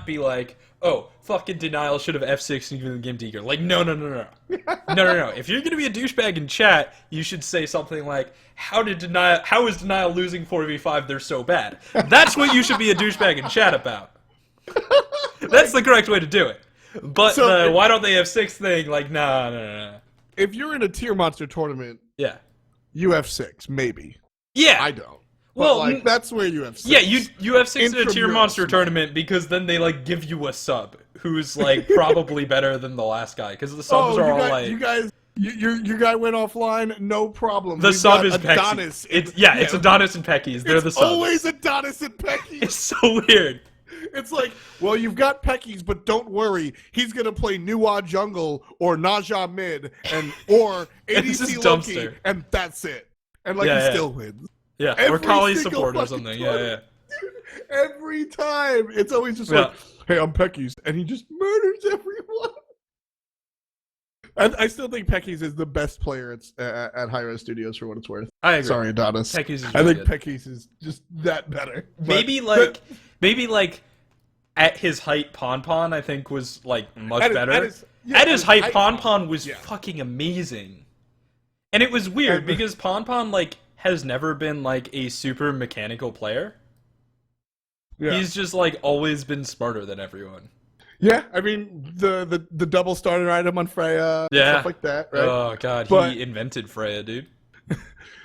Speaker 1: be like, oh, fucking Denial should have F6 and given the game to Eager. Like, no. No. If you're gonna be a douchebag in chat, you should say something like, how is Denial losing 4v5? They're so bad. That's what you should be a douchebag in chat about. That's the correct way to do it. But why don't they have 6 thing? Like, no.
Speaker 2: If you're in a tier monster tournament, you have 6, maybe.
Speaker 1: Yeah,
Speaker 2: I don't. Well, like, that's where you have 6.
Speaker 1: Yeah, you have 6 in a tier monster tournament because then they like give you a sub who's like probably better than the last guy because the subs are all like.
Speaker 2: You guys, your guy went offline. No problem.
Speaker 1: The sub is Adonis. It's Adonis and Peckies. They're the subs.
Speaker 2: Always Adonis and Peckies.
Speaker 1: It's so weird.
Speaker 2: It's like, well, you've got Peckies, but don't worry. He's going to play Nuwa jungle or Naja mid or ADC Loki, and that's it. And like he still wins.
Speaker 1: Yeah, or Kali support or something. Yeah.
Speaker 2: Every time. It's always just like, hey, I'm Peckies. And he just murders everyone. I still think Peckies is the best player at Hi-Rez Studios for what it's worth.
Speaker 1: I agree.
Speaker 2: Sorry, Adonis.
Speaker 1: Peckies is
Speaker 2: really
Speaker 1: good.
Speaker 2: I think Peckies is just that better.
Speaker 1: Maybe like at his height, Pon I think was like much better. At his height, Pon was fucking amazing. And it was weird because Pon like has never been like a super mechanical player. Yeah. He's just like always been smarter than everyone.
Speaker 2: Yeah, I mean the double starter item on Freya, stuff like that, right?
Speaker 1: Oh god, he invented Freya, dude.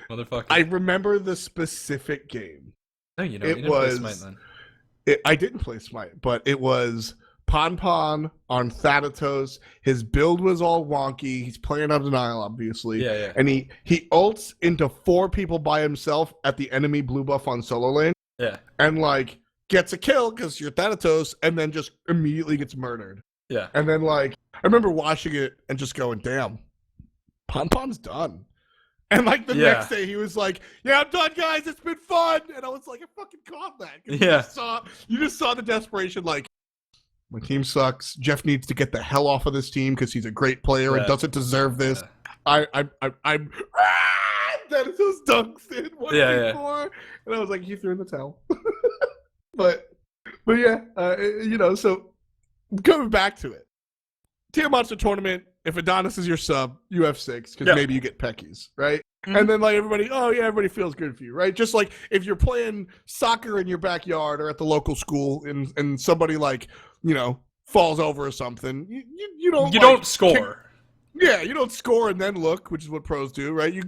Speaker 1: Motherfucker.
Speaker 2: I remember the specific game
Speaker 1: No, you
Speaker 2: it
Speaker 1: didn't play Smite
Speaker 2: was.
Speaker 1: then.
Speaker 2: I didn't play Smite, but it was Pon on Thanatos. His build was all wonky. He's playing on denial, obviously.
Speaker 1: Yeah.
Speaker 2: And he ults into 4 people by himself at the enemy blue buff on solo lane.
Speaker 1: Yeah.
Speaker 2: And like gets a kill because you're Thanatos, and then just immediately gets murdered.
Speaker 1: Yeah.
Speaker 2: And then like I remember watching it and just going, damn, Pon's done. And like the next day he was like, yeah, I'm done, guys, it's been fun. And I was like, I fucking caught that.
Speaker 1: Yeah.
Speaker 2: You just saw the desperation, like, my team sucks. Jeff needs to get the hell off of this team because he's a great player and doesn't deserve this. I'm that is those dunks in 1v4. And I was like, he threw in the towel. but yeah, so coming back to it. Tier Monster Tournament, if Adonis is your sub, you have 6, because maybe you get Peckies, right? Mm-hmm. And then like everybody feels good for you, right? Just like if you're playing soccer in your backyard or at the local school and somebody like, falls over or something, you don't
Speaker 1: score.
Speaker 2: You don't score and then look, which is what pros do, right?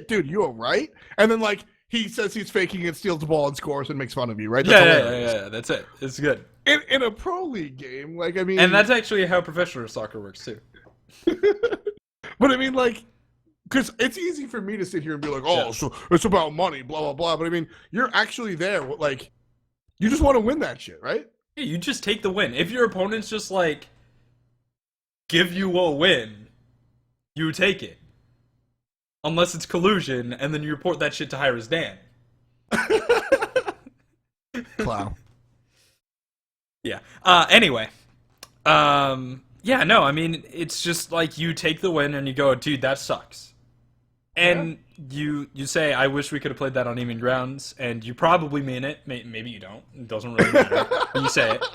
Speaker 2: Dude, you all right? And then like he says he's faking it, steals the ball and scores and makes fun of you, right?
Speaker 1: Yeah, that's it. It's good.
Speaker 2: In a pro league game, like, I mean...
Speaker 1: And that's actually how professional soccer works, too.
Speaker 2: But I mean, like, because it's easy for me to sit here and be like, so it's about money, blah, blah, blah. But I mean, you're actually there. Like, you just want to win that shit, right?
Speaker 1: Yeah, you just take the win. If your opponent's just, like, give you a win, you take it. Unless it's collusion, and then you report that shit to Hi-Rez Dan.
Speaker 2: Wow.
Speaker 1: Yeah. Anyway. I mean, it's just like you take the win and you go, dude, that sucks. And you say, I wish we could have played that on even grounds, and you probably mean it. Maybe you don't. It doesn't really matter. But you say it.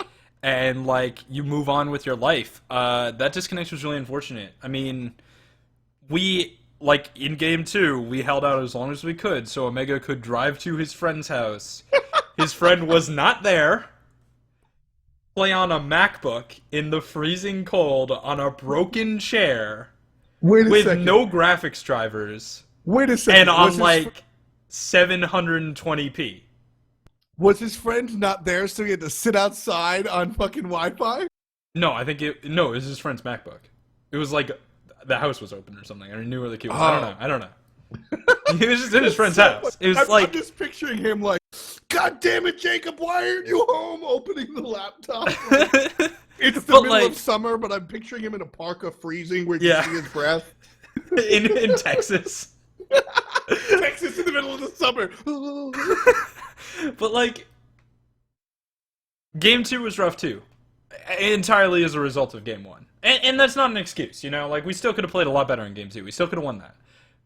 Speaker 1: And, like, you move on with your life. That disconnect was really unfortunate. I mean, like, in Game 2, we held out as long as we could so Omega could drive to his friend's house. His friend was not there. Play on a MacBook in the freezing cold on a broken chair with no graphics drivers.
Speaker 2: Wait a second.
Speaker 1: And on like 720p.
Speaker 2: Was his friend not there so he had to sit outside on fucking Wi-Fi?
Speaker 1: No, it was his friend's MacBook. It was like the house was open or something. I knew where the key was. I don't know. He was just in his friend's house. It was
Speaker 2: I'm just picturing him like, God damn it, Jacob, why aren't you home opening the laptop? Like, it's the middle of summer, but I'm picturing him in a parka freezing where you can see his breath.
Speaker 1: in Texas.
Speaker 2: Texas in the middle of the summer.
Speaker 1: But like, Game 2 was rough too. Entirely as a result of Game 1. And that's not an excuse, Like, we still could have played a lot better in Game 2. We still could have won that.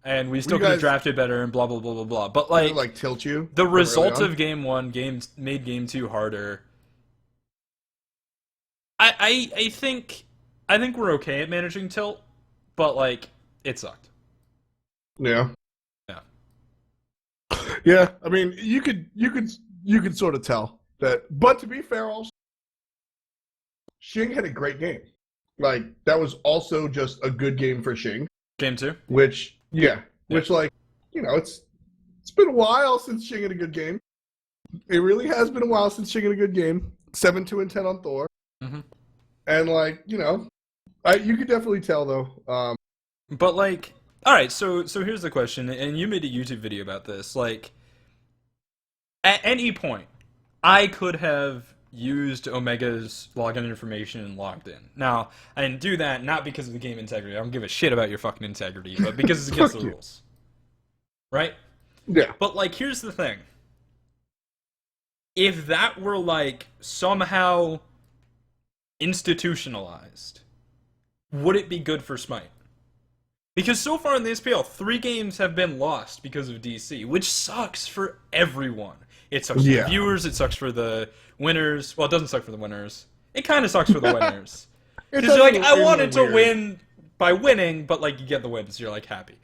Speaker 1: And we still could have drafted better and blah, blah, blah, blah, blah. But, like
Speaker 2: tilt you?
Speaker 1: The result of Game 1 made Game 2 harder. I think we're okay at managing tilt, but, like, it sucked.
Speaker 2: Yeah. Yeah, I mean, you could sort of tell that. But to be fair, also, Xing had a great game. Like, that was also just a good game for Xing.
Speaker 1: Game 2?
Speaker 2: Which, like, it's been a while since Xing had a good game. It really has been a while since Xing had a good game. 7-2-10 on Thor.
Speaker 1: Mm-hmm.
Speaker 2: And, like, you could definitely tell, though.
Speaker 1: But, like, alright, so here's the question, and you made a YouTube video about this. Like, at any point, I could have used Omega's login information and logged in. Now, I didn't do that, not because of the game integrity. I don't give a shit about your fucking integrity, but because it's against the rules. Right?
Speaker 2: Yeah.
Speaker 1: But, like, here's the thing. If that were, like, somehow institutionalized, would it be good for Smite? Because so far in the SPL, 3 games have been lost because of DC, which sucks for everyone. It sucks for the viewers, it sucks for the winners. Well, it doesn't suck for the winners. It kind of sucks for the winners. Because you're like, I wanted to win by winning, but, like, you get the wins, you're, like, happy.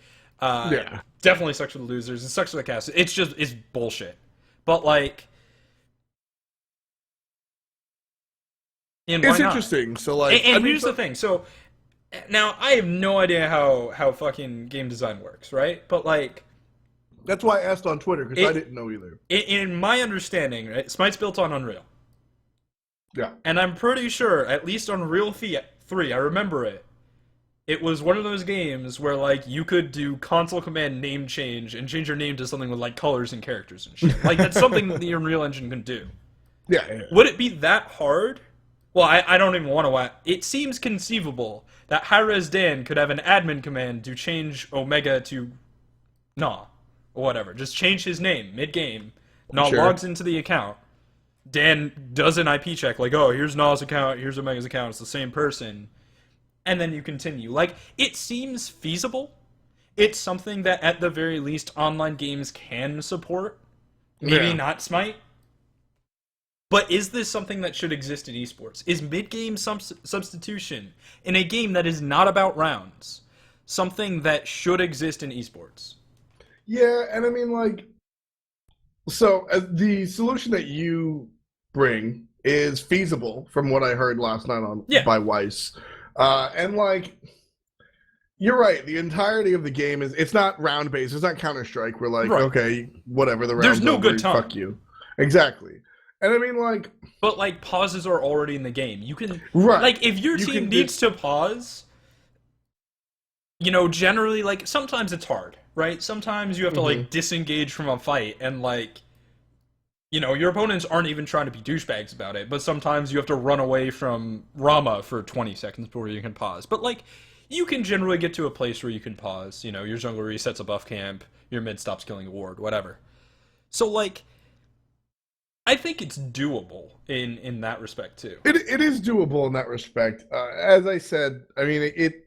Speaker 1: Definitely sucks for the losers. It sucks for the cast. It's bullshit. But, like...
Speaker 2: It's interesting. So, like...
Speaker 1: And here's the thing. So, now, I have no idea how fucking game design works, right? But, like...
Speaker 2: That's why I asked on Twitter, because I didn't know either.
Speaker 1: In my understanding, right, Smite's built on Unreal.
Speaker 2: Yeah.
Speaker 1: And I'm pretty sure, at least on Real 3, I remember it. It was one of those games where, like, you could do console command name change and change your name to something with, like, colors and characters and shit. Like, that's something that the Unreal Engine can do.
Speaker 2: Yeah.
Speaker 1: Would it be that hard? Well, I don't even want to... It seems conceivable that Hi-Rez Dan could have an admin command to change Omega to Nah, or whatever. Just change his name mid-game. Nah logs into the account. Dan does an IP check, like, oh, here's Nah's account, here's Omega's account, it's the same person. And then you continue. Like, it seems feasible. It's something that, at the very least, online games can support. Maybe not Smite. But is this something that should exist in esports? Is mid-game substitution in a game that is not about rounds something that should exist in esports?
Speaker 2: Yeah, and I mean, like, so the solution that you bring is feasible from what I heard last night by Weiss. And, like, you're right. The entirety of the game it's not round-based. It's not Counter-Strike. We're like, okay, whatever, the round's
Speaker 1: There's no
Speaker 2: over,
Speaker 1: good time.
Speaker 2: fuck you. Exactly. And I mean, like...
Speaker 1: But, like, pauses are already in the game. You can... Right. Like, if your team needs to pause, you know, generally, like, sometimes it's hard, right? Sometimes you have to, like, disengage from a fight and, like... You know, your opponents aren't even trying to be douchebags about it, but sometimes you have to run away from Rama for 20 seconds before you can pause. But, like, you can generally get to a place where you can pause. You know, your jungler resets a buff camp, your mid stops killing a ward, whatever. So, like, I think it's doable in that respect, too.
Speaker 2: It is doable in that respect. As I said, I mean, it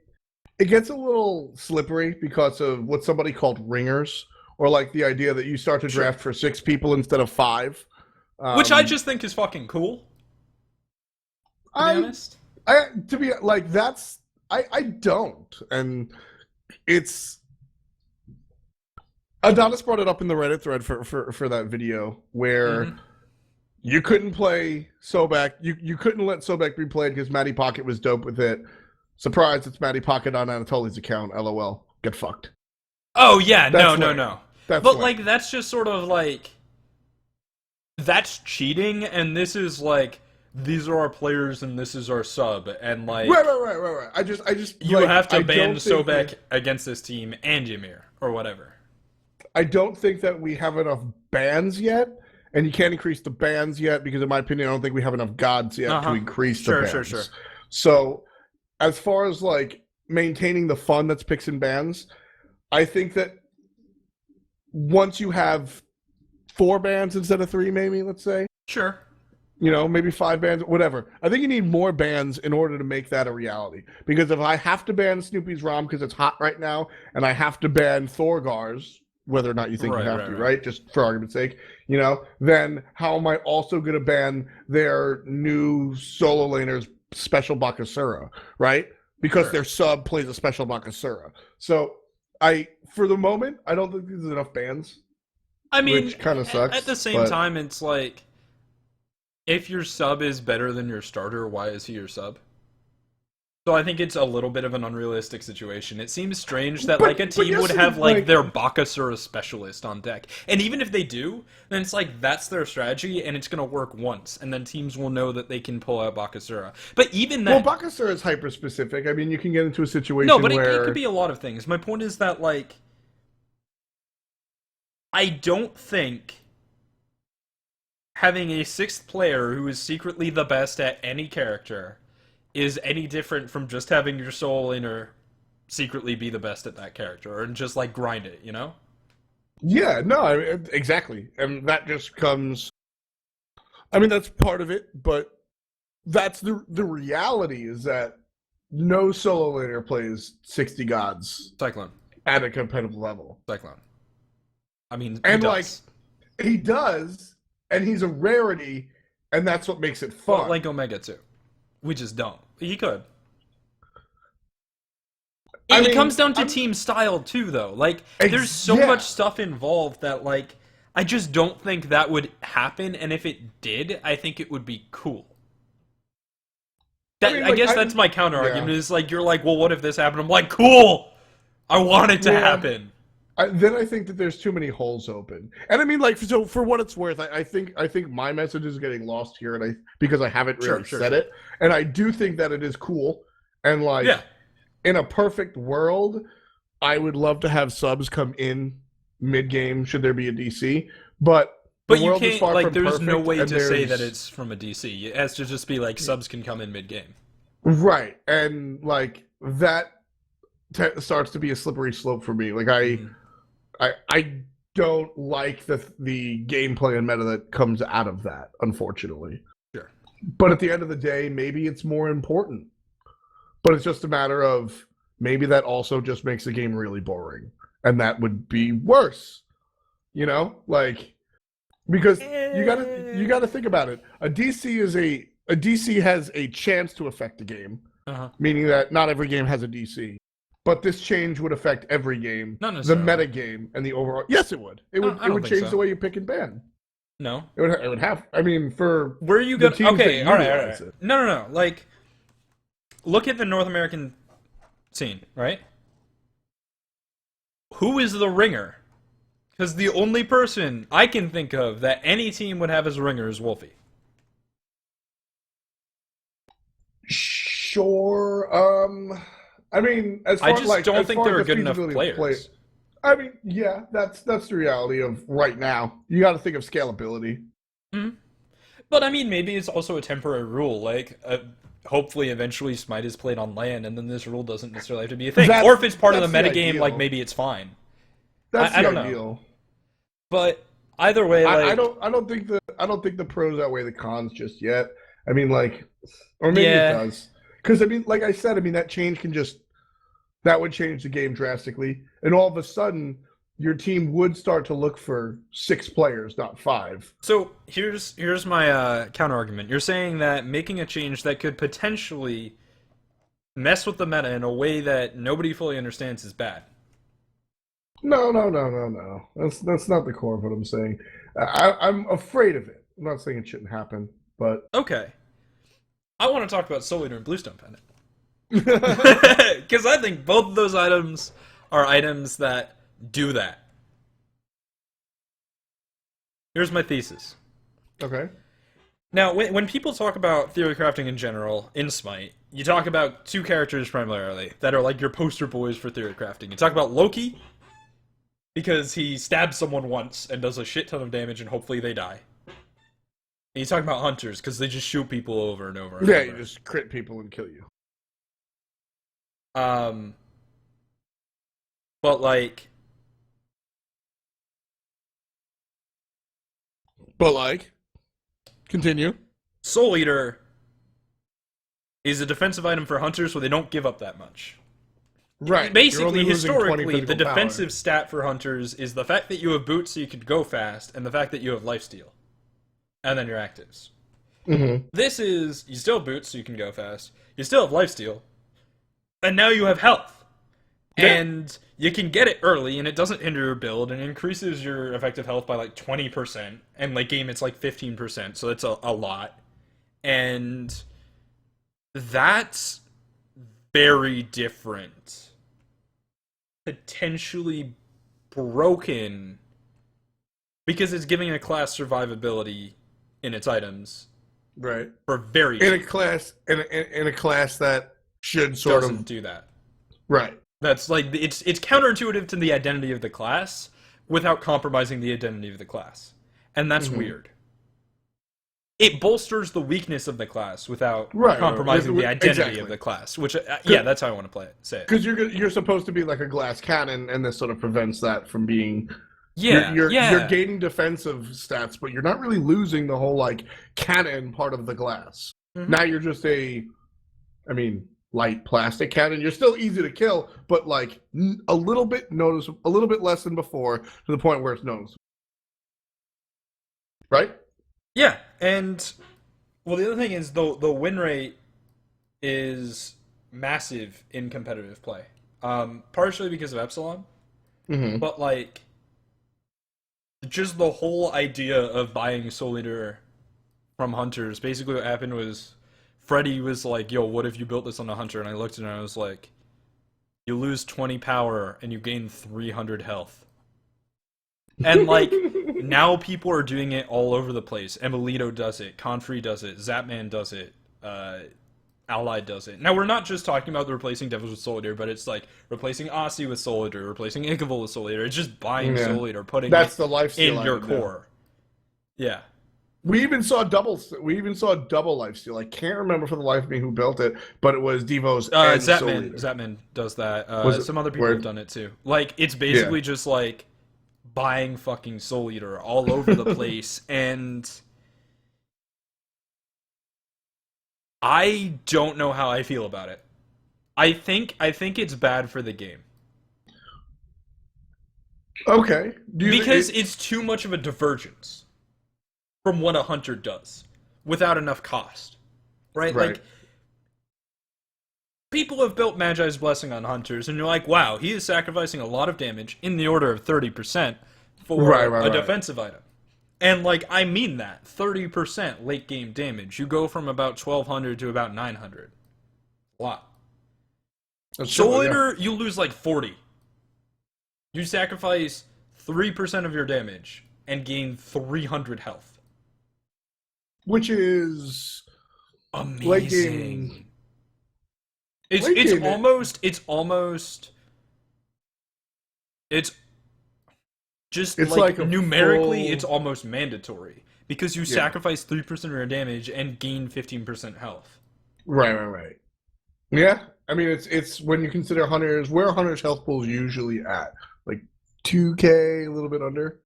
Speaker 2: gets a little slippery because of what somebody called ringers. Or, like, the idea that you start to draft for 6 people instead of 5.
Speaker 1: Which I just think is fucking cool. To be honest.
Speaker 2: I don't. And it's... Adonis brought it up in the Reddit thread for that video, where you couldn't play Sobek. You couldn't let Sobek be played because Matty Pocket was dope with it. Surprise, it's Matty Pocket on Anatoly's account. LOL. Get fucked.
Speaker 1: Oh, yeah. No. But,
Speaker 2: like,
Speaker 1: that's just sort of, like... That's cheating, and this is, like... These are our players, and this is our sub, and, like...
Speaker 2: Right. I just...
Speaker 1: You have to ban Sobek against this team, and Ymir, or whatever.
Speaker 2: I don't think that we have enough bans yet, and you can't increase the bans yet, because in my opinion, I don't think we have enough gods yet to increase the bans. Sure. So, as far as, like, maintaining the fun that's picks and bans, I think that once you have 4 bans instead of 3, maybe, let's say.
Speaker 1: Sure.
Speaker 2: You know, maybe 5 bans, whatever. I think you need more bans in order to make that a reality. Because if I have to ban Snoopy's ROM because it's hot right now, and I have to ban Thorgar's, whether or not you think you have to, right? Just for argument's sake, you know, then how am I also going to ban their new solo laner's special Bakasura, right? Because their sub plays a special Bakasura. So, for the moment, I don't think there's enough bans.
Speaker 1: I mean,
Speaker 2: which kind of sucks.
Speaker 1: At the same time, it's like, if your sub is better than your starter, why is he your sub? So I think it's a little bit of an unrealistic situation. It seems strange that like a team would have like their Bakasura specialist on deck. And even if they do, then it's like that's their strategy and it's going to work once. And then teams will know that they can pull out Bakasura. But even that...
Speaker 2: Well, Bakasura is hyper-specific. I mean, you can get into a situation
Speaker 1: where... No, but
Speaker 2: it
Speaker 1: could be a lot of things. My point is that like... I don't think having a 6th player who is secretly the best at any character is any different from just having your soul laner secretly be the best at that character and just like grind it, you know?
Speaker 2: Yeah, no, exactly. And that just comes... I mean, that's part of it, but that's the reality is that no solo laner plays 60 gods
Speaker 1: Cyclone
Speaker 2: at a competitive level.
Speaker 1: Cyclone. I mean,
Speaker 2: he does, and he's a rarity, and that's what makes it fun.
Speaker 1: Well, like Omega too. We just don't. He could. It comes down to team style too, though. Like, there's so much stuff involved that, like, I just don't think that would happen. And if it did, I think it would be cool. I guess that's my counter argument. Is like you're like, well, what if this happened? I'm like, cool. I want it to happen.
Speaker 2: then I think that there's too many holes open. And I mean, like, so for what it's worth, I think my message is getting lost here, and because I haven't really said it, and I do think that it is cool, and like, in a perfect world, I would love to have subs come in mid game should there be a DC, but
Speaker 1: you can't, like, there's no way to say that it's from a DC. It has to just be like subs can come in mid game.
Speaker 2: Right, and like that starts to be a slippery slope for me. Like I don't like the gameplay and meta that comes out of that, unfortunately.
Speaker 1: Sure.
Speaker 2: But at the end of the day, maybe it's more important. But it's just a matter of maybe that also just makes the game really boring. And that would be worse. You know? Like, because you gotta think about it. A DC has a chance to affect the game. Meaning that not every game has a DC. But this change would affect every game, the meta game, and the overall. Yes, it would. It would change the way you pick and ban.
Speaker 1: No,
Speaker 2: it would have. I mean, for
Speaker 1: where are you going? Okay, all right. No. Like, look at the North American scene, right? Who is the ringer? Because the only person I can think of that any team would have as a ringer is Wolfie.
Speaker 2: Sure. I mean,
Speaker 1: I just don't think there are good enough players.
Speaker 2: I mean, yeah, that's the reality of right now. You got to think of scalability.
Speaker 1: Mm-hmm. But I mean, maybe it's also a temporary rule. Like, hopefully, eventually, Smite is played on LAN, and then this rule doesn't necessarily have to be a thing. Or if it's part of the metagame, like maybe it's fine.
Speaker 2: I don't know.
Speaker 1: But either way, like,
Speaker 2: I don't think the pros outweigh the cons just yet. I mean, like, or maybe it does. Because I mean, like I said, I mean that would change the game drastically, and all of a sudden, your team would start to look for 6 players, not 5.
Speaker 1: So here's my counter argument. You're saying that making a change that could potentially mess with the meta in a way that nobody fully understands is bad.
Speaker 2: No. That's not the core of what I'm saying. I'm afraid of it. I'm not saying it shouldn't happen, but
Speaker 1: okay. I want to talk about Soul Eater and Bluestone Pendant. Because I think both of those items are items that do that. Here's my thesis.
Speaker 2: Okay.
Speaker 1: Now, when people talk about theory crafting in general, in Smite, you talk about 2 characters primarily that are like your poster boys for theory crafting. You talk about Loki, because he stabs someone once and does a shit ton of damage and hopefully they die. And you talk about hunters, because they just shoot people over and over and over.
Speaker 2: You just crit people and kill you.
Speaker 1: But like,
Speaker 2: continue.
Speaker 1: Soul Eater is a defensive item for hunters, so they don't give up that much.
Speaker 2: Right.
Speaker 1: Basically, historically, the defensive stat for hunters is the fact that you have boots so you can go fast, and the fact that you have lifesteal. And then your actives.
Speaker 2: Mm-hmm.
Speaker 1: This is, you still have boots so you can go fast, you still have lifesteal, and now you have health. Yeah. And you can get it early, and it doesn't hinder your build, and it increases your effective health by like 20%, and late game it's like 15%, so it's a lot. And that's very different. Potentially broken, because it's giving a class survivability in its items.
Speaker 2: Right.
Speaker 1: For very
Speaker 2: in a class that should sort
Speaker 1: doesn't
Speaker 2: of
Speaker 1: do that.
Speaker 2: Right.
Speaker 1: That's like it's counterintuitive to the identity of the class without compromising the identity of the class. And that's weird. It bolsters the weakness of the class without compromising the identity of the class, which that's how I want to say it.
Speaker 2: Because you're supposed to be like a glass cannon, and this sort of prevents that from being. You're gaining defensive stats, but you're not really losing the whole like cannon part of the glass. Mm-hmm. Now you're just light plastic cannon. You're still easy to kill, but like a little bit less than before, to the point where it's noticeable. Right?
Speaker 1: Yeah, and well, the other thing is the win rate is massive in competitive play. Partially because of Epsilon, but like just the whole idea of buying Soul Eater from hunters. Basically, what happened was Freddie was like, "Yo, what if you built this on a hunter?" And I looked at it and I was like, you lose 20 power and you gain 300 health. And like now people are doing it all over the place. Emilito does it, Confrey does it, Zapman does it, Allied does it. Now we're not just talking about the replacing Devils with Soul Eater, but it's like replacing Aussie with Soul Eater, replacing Inkable with Soul Eater. It's just buying Soul Eater, putting
Speaker 2: that's
Speaker 1: it
Speaker 2: the lifesteal
Speaker 1: in your core. Yeah.
Speaker 2: We even saw double lifesteal. I can't remember for the life of me who built it, but it was Devo's and Soul Eater.
Speaker 1: Zapman does that. Some other people have done it too. Like it's basically just like buying fucking Soul Eater all over the place, and I don't know how I feel about it. I think it's bad for the game.
Speaker 2: Okay.
Speaker 1: Because it's too much of a divergence from what a hunter does without enough cost. Right? Like people have built Magi's Blessing on hunters, and you're like, wow, he is sacrificing a lot of damage in the order of 30% for a defensive item. And, like, I mean that. 30% late game damage. You go from about 1,200 to about 900. A lot. Soul Eater, you lose, like, 40. You sacrifice 3% of your damage and gain 300 health.
Speaker 2: Which is
Speaker 1: amazing.
Speaker 2: Late game.
Speaker 1: It's like numerically, it's almost mandatory because you sacrifice 3% of your damage and gain 15% health.
Speaker 2: Right. Yeah, I mean it's when you consider hunters, where hunters' health pool is usually at, like 2K, a little bit under.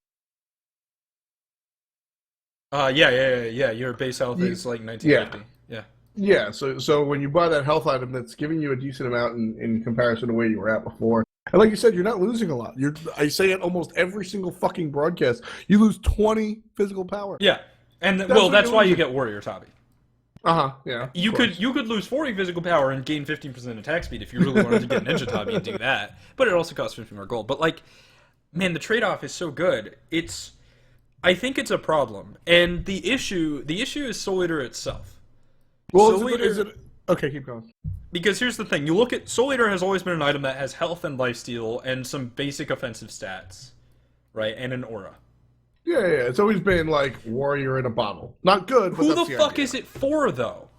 Speaker 1: Yeah. Your base health is like 1950.
Speaker 2: Yeah. So when you buy that health item, that's giving you a decent amount in comparison to where you were at before. And like you said, you're not losing a lot. I say it almost every single fucking broadcast. You lose 20 physical power.
Speaker 1: Yeah, and that's why you get Warrior Tabi.
Speaker 2: Yeah.
Speaker 1: You could lose 40 physical power and gain 15% attack speed if you really wanted to get Ninja Tabi and do that. But it also costs 50 more gold. But like, man, the trade-off is so good. I think it's a problem, and the issue is Soul Eater itself.
Speaker 2: Well, is it okay? Keep going.
Speaker 1: Because here's the thing, you look at Soul Eater has always been an item that has health and lifesteal and some basic offensive stats, right? And an aura.
Speaker 2: Yeah. It's always been like warrior in a bottle. Not good, but
Speaker 1: who the fuck is it for though?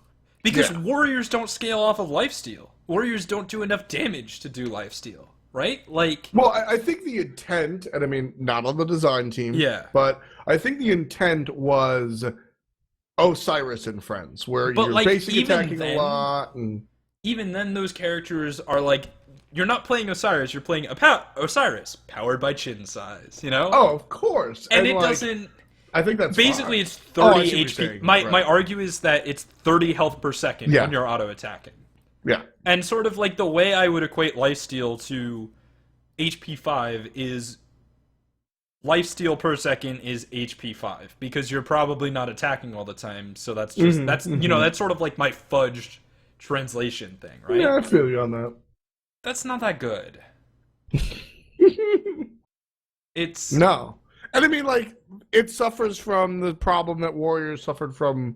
Speaker 1: Because warriors don't scale off of lifesteal. Warriors don't do enough damage to do lifesteal, right? Like,
Speaker 2: well, I think the intent, and I mean not on the design team, but I think the intent was Osiris and Friends, where you're like, basic attacking a lot and
Speaker 1: even then, those characters are like, you're not playing Osiris, you're playing Osiris, powered by chin size, you know?
Speaker 2: Oh, of course.
Speaker 1: And it like, doesn't...
Speaker 2: I think that's
Speaker 1: basically
Speaker 2: fine.
Speaker 1: It's 30 HP. My argue is that it's 30 health per second when you're auto-attacking.
Speaker 2: Yeah.
Speaker 1: And sort of like the way I would equate lifesteal to HP 5 is lifesteal per second is HP 5, because you're probably not attacking all the time, so that's just, you know, that's sort of like my fudged translation thing, right?
Speaker 2: Yeah, I feel you on that.
Speaker 1: That's not that good. It's
Speaker 2: no, and I mean, like, it suffers from the problem that Warriors suffered from,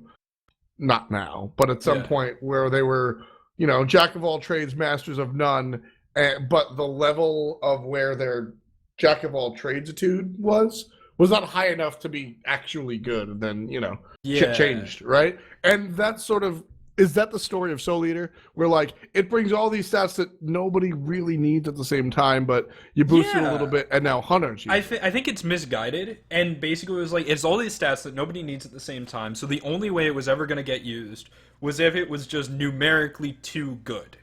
Speaker 2: not now, but at some point where they were, you know, jack of all trades, masters of none, but the level of where their jack of all tradesitude was not high enough to be actually good, and then, you know, shit changed, right? And that's sort of, is that the story of Soul Eater? Where, like, it brings all these stats that nobody really needs at the same time, but you boost it a little bit, and now Hunters.
Speaker 1: I think it's misguided, and basically it was like, it's all these stats that nobody needs at the same time, so the only way it was ever going to get used was if it was just numerically too good.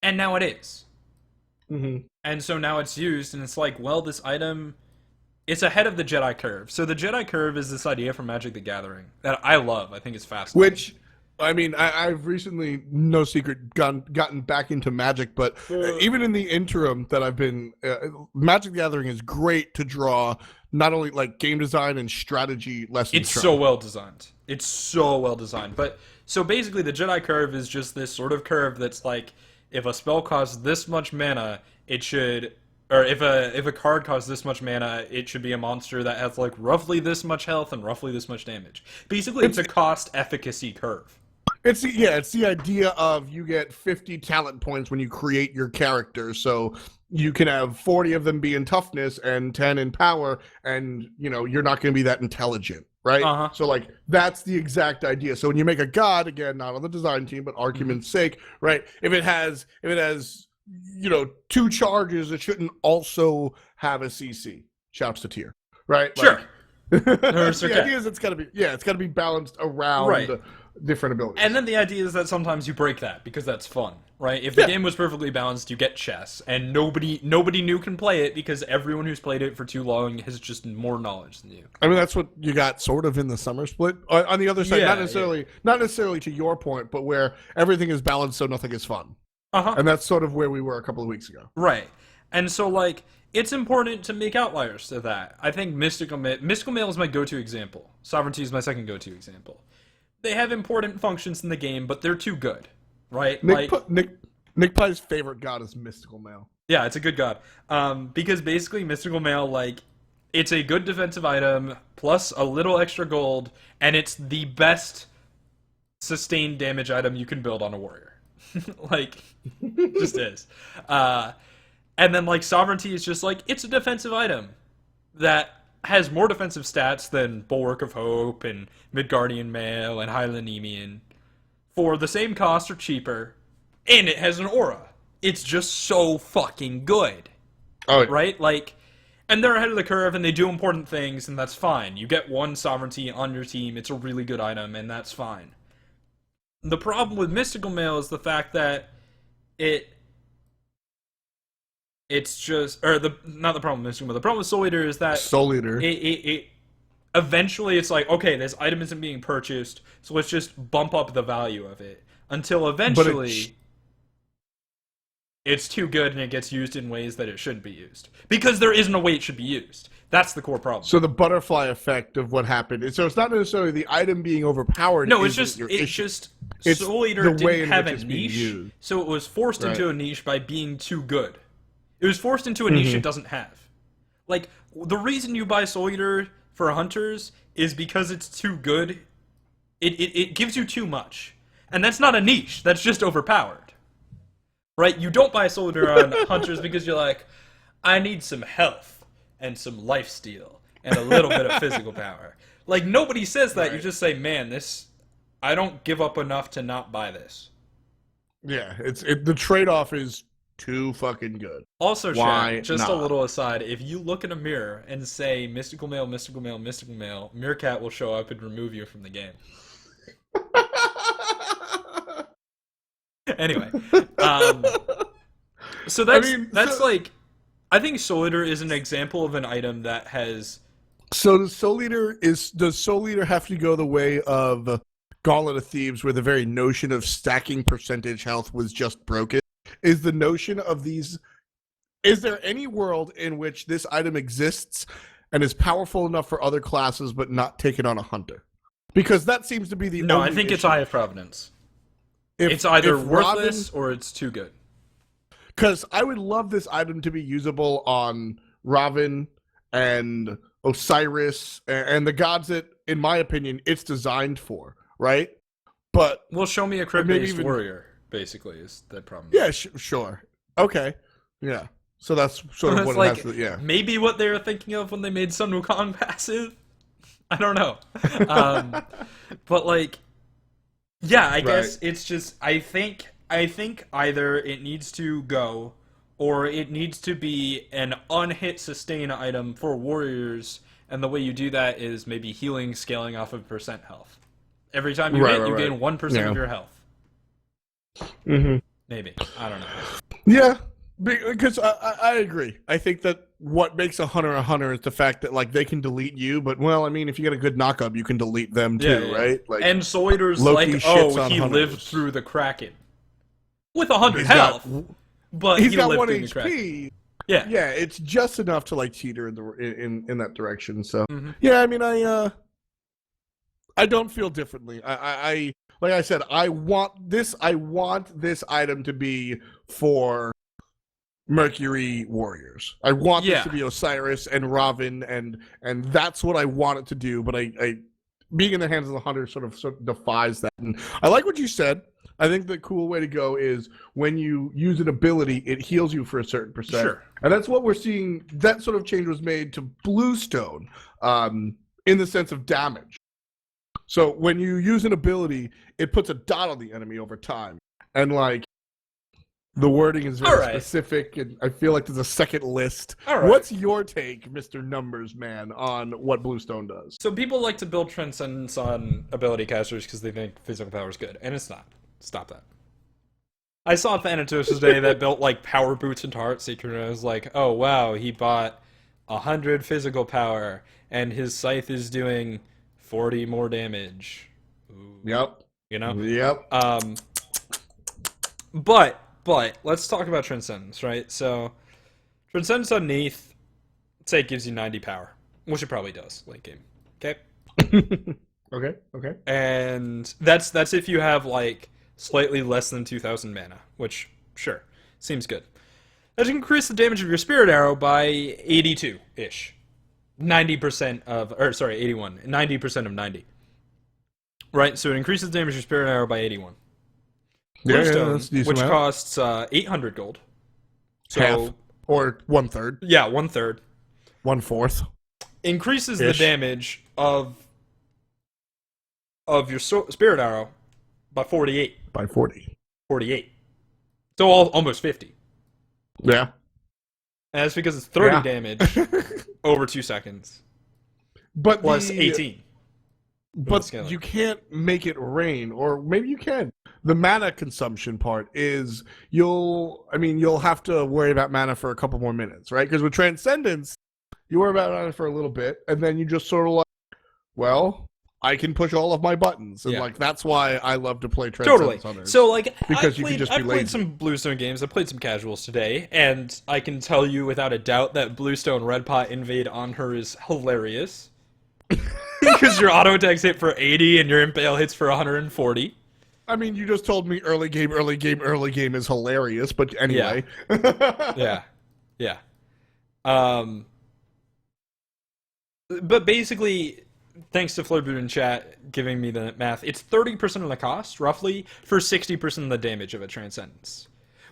Speaker 1: And now it is. And so now it's used, and it's like, well, this item, it's ahead of the Jedi Curve. So the Jedi Curve is this idea from Magic the Gathering that I love. I think it's fascinating.
Speaker 2: Which, I mean, I've recently, no secret, gotten back into Magic, but even in the interim that I've been, Magic the Gathering is great to draw not only like game design and strategy lessons.
Speaker 1: It's so well designed. It's so well designed. But so basically, the Jedi Curve is just this sort of curve that's like, if a spell costs this much mana, it should, or if a card costs this much mana, it should be a monster that has like roughly this much health and roughly this much damage. Basically, it's a cost efficacy curve.
Speaker 2: It's the idea of you get 50 talent points when you create your character, so you can have 40 of them be in toughness and 10 in power, and you're not going to be that intelligent, right? So like that's the exact idea. So when you make a god, again, not on the design team, but argument's sake, right? If it has 2 charges, it shouldn't also have a CC. Shouts to tier, right?
Speaker 1: Sure.
Speaker 2: The idea is it's got to be balanced around different abilities.
Speaker 1: And then the idea is that sometimes you break that because that's fun, right? If the game was perfectly balanced, you get chess, and nobody new can play it because everyone who's played it for too long has just more knowledge than you.
Speaker 2: I mean, that's what you got sort of in the summer split. On the other side, not necessarily to your point, but where everything is balanced so nothing is fun. And that's sort of where we were a couple of weeks ago.
Speaker 1: Right. And so, like, it's important to make outliers to that. I think Mystical Mail is my go-to example. Sovereignty is my second go-to example. They have important functions in the game, but they're too good, right?
Speaker 2: Nick Pie's favorite god is Mystical Mail.
Speaker 1: Yeah, it's a good god. Because basically Mystical Mail, like, it's a good defensive item, plus a little extra gold, and it's the best sustained damage item you can build on a warrior. Like, just is. And then, like, Sovereignty is just, like, it's a defensive item that has more defensive stats than Bulwark of Hope and Midgardian Mail and Hylanemian for the same cost or cheaper, and it has an aura. It's just so fucking good. Right? Like, and they're ahead of the curve, and they do important things, and that's fine. You get 1 Sovereignty on your team, it's a really good item, and that's fine. The problem with Mystical Mail is the fact that it's just, or not the problem with Mystical Mail. The problem with Soul Eater is that
Speaker 2: Soul Eater.
Speaker 1: It eventually it's like, okay, this item isn't being purchased, so let's just bump up the value of it until eventually it's too good and it gets used in ways that it shouldn't be used because there isn't a way it should be used. That's the core problem.
Speaker 2: So the butterfly effect of what happened. So it's not necessarily the item being overpowered.
Speaker 1: No, it's just Soul Eater didn't have a niche, so it was forced into a niche by being too good. It was forced into a niche it doesn't have. Like, the reason you buy Soul Eater for hunters is because it's too good. It gives you too much. And that's not a niche. That's just overpowered. Right? You don't buy Soul Eater on hunters because you're like, I need some health and some lifesteal and a little bit of physical power. Like, nobody says that. Right. You just say, man, I don't give up enough to not buy this.
Speaker 2: Yeah, the trade-off is too fucking good.
Speaker 1: Also, Shaq, just a little aside, if you look in a mirror and say Mystical Mail, Mystical Mail, Mystical Mail, Meerkat will show up and remove you from the game. Anyway, so that's like, I think Soul Eater is an example of an item that has.
Speaker 2: So does Soul Eater have to go the way of Gauntlet of Thieves, where the very notion of stacking percentage health was just broken? Is the notion of these... Is there any world in which this item exists and is powerful enough for other classes but not taken on a hunter? Because that seems to be the only
Speaker 1: I think
Speaker 2: issue.
Speaker 1: It's Eye of Providence. It's either worthless or it's too good.
Speaker 2: Because I would love this item to be usable on Raven and Osiris and the gods that, in my opinion, it's designed for, right? But...
Speaker 1: Well, show me a crit-based warrior, basically, is the problem.
Speaker 2: Yeah, sure. Okay. Yeah. So that's sort of what
Speaker 1: like,
Speaker 2: it has to... Yeah.
Speaker 1: Maybe what they were thinking of when they made Sun Wukong passive? I don't know. But, like... Yeah, I guess it's just... I think either it needs to go, or it needs to be an unhit sustain item for warriors, and the way you do that is maybe healing scaling off of percent health. Every time you hit, you gain 1% of your health.
Speaker 2: Mm-hmm.
Speaker 1: Maybe. I don't know.
Speaker 2: Yeah, because I agree. I think that what makes a hunter is the fact that, like, they can delete you, but, well, I mean, if you get a good knock-up, you can delete them too, right? Like,
Speaker 1: and Soul Eater's like, he lived through the Kraken. With 100 health, but
Speaker 2: he's got
Speaker 1: lived
Speaker 2: 1
Speaker 1: through the
Speaker 2: HP.
Speaker 1: Kraken. Yeah,
Speaker 2: it's just enough to like teeter in that direction. So yeah, I mean, I don't feel differently. I like I said, I want this item to be for Mercury warriors. I want this to be Osiris and Raven, and that's what I want it to do. But being in the hands of the hunter sort of defies that. And I like what you said. I think the cool way to go is when you use an ability, it heals you for a certain percent.
Speaker 1: Sure.
Speaker 2: And that's what we're seeing. That sort of change was made to Bluestone in the sense of damage. So when you use an ability, it puts a dot on the enemy over time. And like the wording is very specific, and I feel like there's a second list. What's your take, Mr. Numbers Man, on what Bluestone does?
Speaker 1: So people like to build Transcendence on ability casters because they think physical power is good, and it's not. Stop that. I saw Thanatos today that built like power boots into Heartseeker, and I was like, oh wow, he bought 100 physical power, and his scythe is doing 40 more damage. Ooh.
Speaker 2: Yep.
Speaker 1: You know?
Speaker 2: Yep.
Speaker 1: But let's talk about Transcendence, right? So Transcendence on Neath, say it gives you 90 power, which it probably does late game. Okay?
Speaker 2: Okay.
Speaker 1: And that's if you have like slightly less than 2,000 mana, which, sure, seems good. That can increase the damage of your Spirit Arrow by 82-ish. 90% of, or sorry, 81. 90% of 90. Right, so it increases the damage of your Spirit Arrow by 81. Bluestone, which costs 800 gold. So,
Speaker 2: half, or 1/3.
Speaker 1: Yeah, 1/3.
Speaker 2: 1/4.
Speaker 1: Increases the damage of your Spirit Arrow by 48.
Speaker 2: By 40.
Speaker 1: 48. So almost 50.
Speaker 2: Yeah.
Speaker 1: And that's because it's 30 damage over 2 seconds.
Speaker 2: But
Speaker 1: plus 18.
Speaker 2: But you can't make it rain, or maybe you can. The mana consumption part is you'll have to worry about mana for a couple more minutes, right? Because with Transcendence, you worry about mana for a little bit, and then you just sort of like, well, I can push all of my buttons, and like that's why I love to play Transcendence.
Speaker 1: Totally. So like,
Speaker 2: because you can just be lazy.
Speaker 1: I played some Bluestone games. I played some casuals today, and I can tell you without a doubt that Bluestone Red Pot Invade on her is hilarious. Because your auto attacks hit for 80 and your Impale hits for 140.
Speaker 2: I mean, you just told me early game is hilarious, but anyway.
Speaker 1: Yeah. But basically, thanks to Flurboot in chat giving me the math, it's 30% of the cost, roughly, for 60% of the damage of a Transcendence.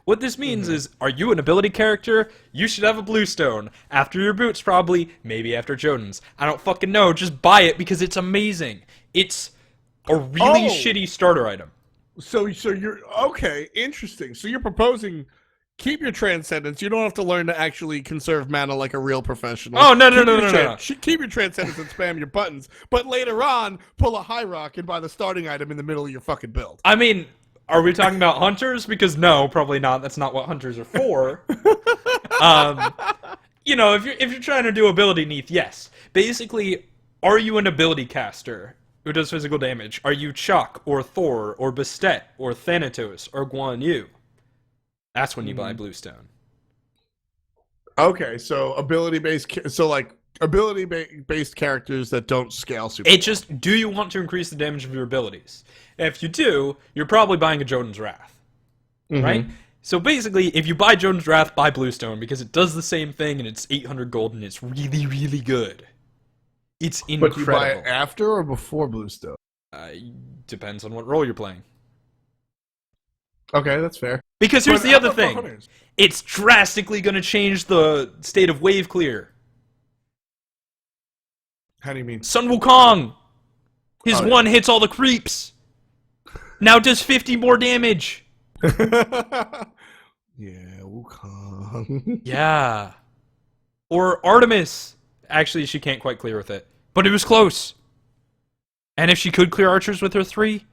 Speaker 1: What this means is, are you an ability character? You should have a Bluestone. After your boots, probably. Maybe after Jotun's. I don't fucking know. Just buy it because it's amazing. It's a really shitty starter item.
Speaker 2: So you're... Okay, interesting. So you're proposing... Keep your Transcendence. You don't have to learn to actually conserve mana like a real professional.
Speaker 1: Oh, no.
Speaker 2: Keep your Transcendence and spam your buttons. But later on, pull a High Rock and buy the starting item in the middle of your fucking build.
Speaker 1: I mean... Are we talking about hunters? Because no, probably not. That's not what hunters are for. If you're trying to do ability Neath, yes. Basically, are you an ability caster who does physical damage? Are you Chuck or Thor or Bastet or Thanatos or Guan Yu? That's when you buy Bluestone.
Speaker 2: Okay, so ability-based characters that don't scale super.
Speaker 1: It just, do you want to increase the damage of your abilities? If you do, you're probably buying a Jotun's Wrath, right? So basically, if you buy Jotun's Wrath, buy Bluestone, because it does the same thing, and it's 800 gold, and it's really, really good. It's incredible.
Speaker 2: But do you buy it after or before Bluestone?
Speaker 1: Depends on what role you're playing.
Speaker 2: Okay, that's fair.
Speaker 1: Because here's the other thing. It's drastically going to change the state of wave clear.
Speaker 2: How do you mean?
Speaker 1: Sun Wukong! His one hits all the creeps. Now does 50 more damage.
Speaker 2: Yeah, Wukong.
Speaker 1: Yeah. Or Artemis. Actually, she can't quite clear with it. But it was close. And if she could clear archers with her 3,